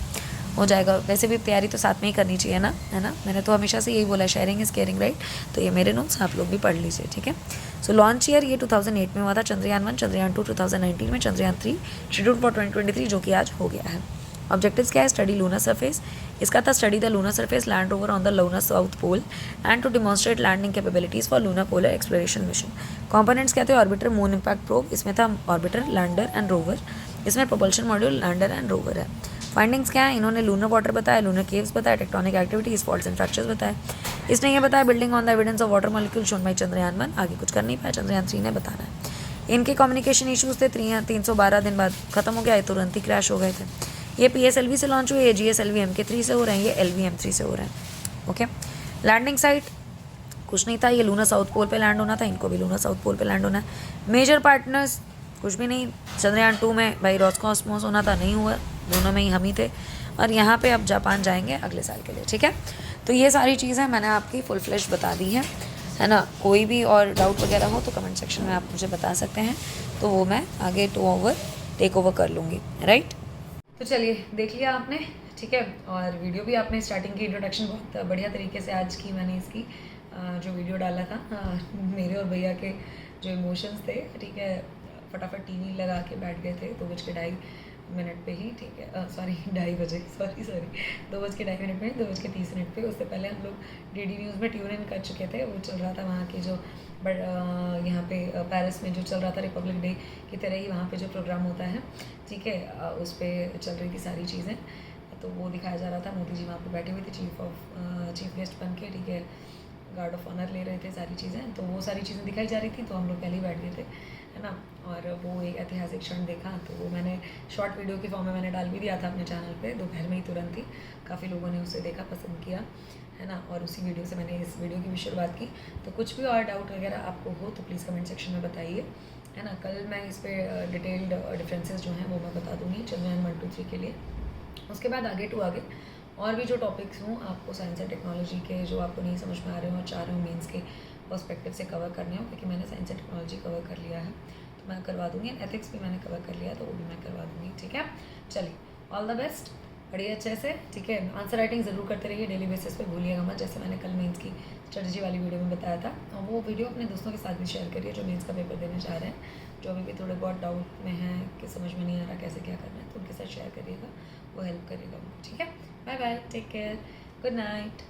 Speaker 2: हो जाएगा। वैसे भी तैयारी तो साथ में ही करनी चाहिए ना, है ना, मैंने तो हमेशा से यही बोला, शेयरिंग इज़ केयरिंग, राइट। तो ये मेरे नोट्स आप लोग भी पढ़ लीजिए, ठीक है। सो लॉन्च ईयर ये 2008 में हुआ था, चंद्रयान 1, चंद्रयान 2 2019 में, चंद्रयान 3 शेड्यूल फॉर 2023 जो कि आज हो गया है। ऑब्जेक्टिव्स क्या है, स्टडी लूनर सरफेस, इसका था study the lunar surface, land rover on the lunar south pole and to demonstrate landing capabilities for lunar polar exploration mission. Components क्या थे, ऑर्बिटर, मून इम्पैक्ट प्रोब, इसमें था ऑर्बिटर, लैंडर एंड रोवर, इसमें propulsion module, lander and rover है। Findings क्या है, इन्होंने lunar water बताया, लूनर केव्स बताया, tectonic activities, faults and fractures बताया। इसने ये बताया building on the evidence of water molecule shown by Chandrayaan 1। आगे कुछ कर नहीं पाया, चंद्रयान 3 ने बताना है। इनके कम्युनिकेशन इशूज़ थे, 312 दिन बाद खत्म हो गया, ये तुरंत ही क्रैश हो गए थे। ये PSLV से लॉन्च हुए, ये GSLV MK3 से हो रहे हैं, ये LV M3 से हो रहे हैं। ओके, लैंडिंग साइट कुछ नहीं था, ये लूनर साउथ पोल पे लैंड होना था, इनको भी लूनर साउथ पोल पे लैंड होना है। मेजर पार्टनर्स कुछ भी नहीं, चंद्रयान 2 में भाई रॉसकॉस्मोस होना था, नहीं हुआ, दोनों में ही हम ही थे। और यहाँ पे अब जापान जाएंगे अगले साल के लिए, ठीक है। तो ये सारी चीज़ें मैंने आपकी फुल फ्लैश बता दी है ना। कोई भी और डाउट वगैरह हो तो कमेंट सेक्शन में आप मुझे बता सकते हैं, तो वो मैं आगे टेक ओवर कर लूँगी, राइट। तो चलिए, देख लिया आपने, ठीक है। और वीडियो भी आपने स्टार्टिंग की इंट्रोडक्शन बहुत बढ़िया तरीके से आज की मैंने इसकी जो वीडियो डाला था, मेरे और भैया के जो इमोशंस थे, ठीक है, फटाफट टीवी लगा के बैठ गए थे 2:02 पे ही, ठीक है, सॉरी 2:30 बजे, सॉरी 2:02 में, 2:30 पे। उससे पहले हम लोग DD न्यूज़ में ट्यून इन कर चुके थे, वो चल रहा था वहाँ की जो यहाँ पे पेरिस में जो चल रहा था रिपब्लिक डे की तरह ही वहाँ पे जो प्रोग्राम होता है, ठीक है, उस पर चल रही थी सारी चीज़ें, तो वो दिखाया जा रहा था। मोदी जी वहाँ पे बैठे हुए थे चीफ गेस्ट बन के, ठीक है, गार्ड ऑफ ऑनर ले रहे थे, सारी चीज़ें, तो वो सारी चीज़ें दिखाई जा रही थी, तो हम लोग पहले ही बैठ गए थे, है ना। और वो एक ऐतिहासिक क्षण देखा, तो वो मैंने शॉर्ट वीडियो के फॉर्म में मैंने डाल भी दिया था अपने चैनल पे दोपहर में ही तुरंत ही। काफ़ी लोगों ने उसे देखा, पसंद किया, है ना। और उसी वीडियो से मैंने इस वीडियो की भी शुरुआत की। तो कुछ भी और डाउट वगैरह आपको हो तो प्लीज़ कमेंट सेक्शन में बताइए, है ना। कल मैं इस पर डिटेल्ड डिफरेंसेस जो हैं वो मैं बता दूँगी चंद्रयान 1, 2, 3 के लिए। उसके बाद आगे टू आगे और भी जो टॉपिक्स हों आपको साइंस एंड टेक्नोलॉजी के, जो आपको नहीं समझ में आ रहे हो और चाह रहे हो मेंस के पर्सपेक्टिव से कवर करने हो, क्योंकि मैंने साइंस एंड टेक्नोलॉजी कवर कर लिया है तो मैं करवा दूँगी। एथिक्स भी मैंने कवर कर लिया तो वो भी मैं करवा दूँगी, ठीक है। चलिए, ऑल द बेस्ट, पढ़िए अच्छे से, ठीक है। आंसर राइटिंग ज़रूर करते रहिए डेली बेसिस पे, भूलिएगा मत, जैसे मैंने कल मेंस की स्ट्रेटजी वाली वीडियो में बताया था। और वो वीडियो अपने दोस्तों के साथ भी शेयर करिए जो मेंस का पेपर देने चाह रहे हैं, जो अभी भी थोड़े बहुत डाउट में हैं कि समझ में नहीं आ रहा कैसे क्या करना है, तो उनके साथ शेयर करिएगा, वो हेल्प करेगा उनको, ठीक है। Bye bye, take care, good night.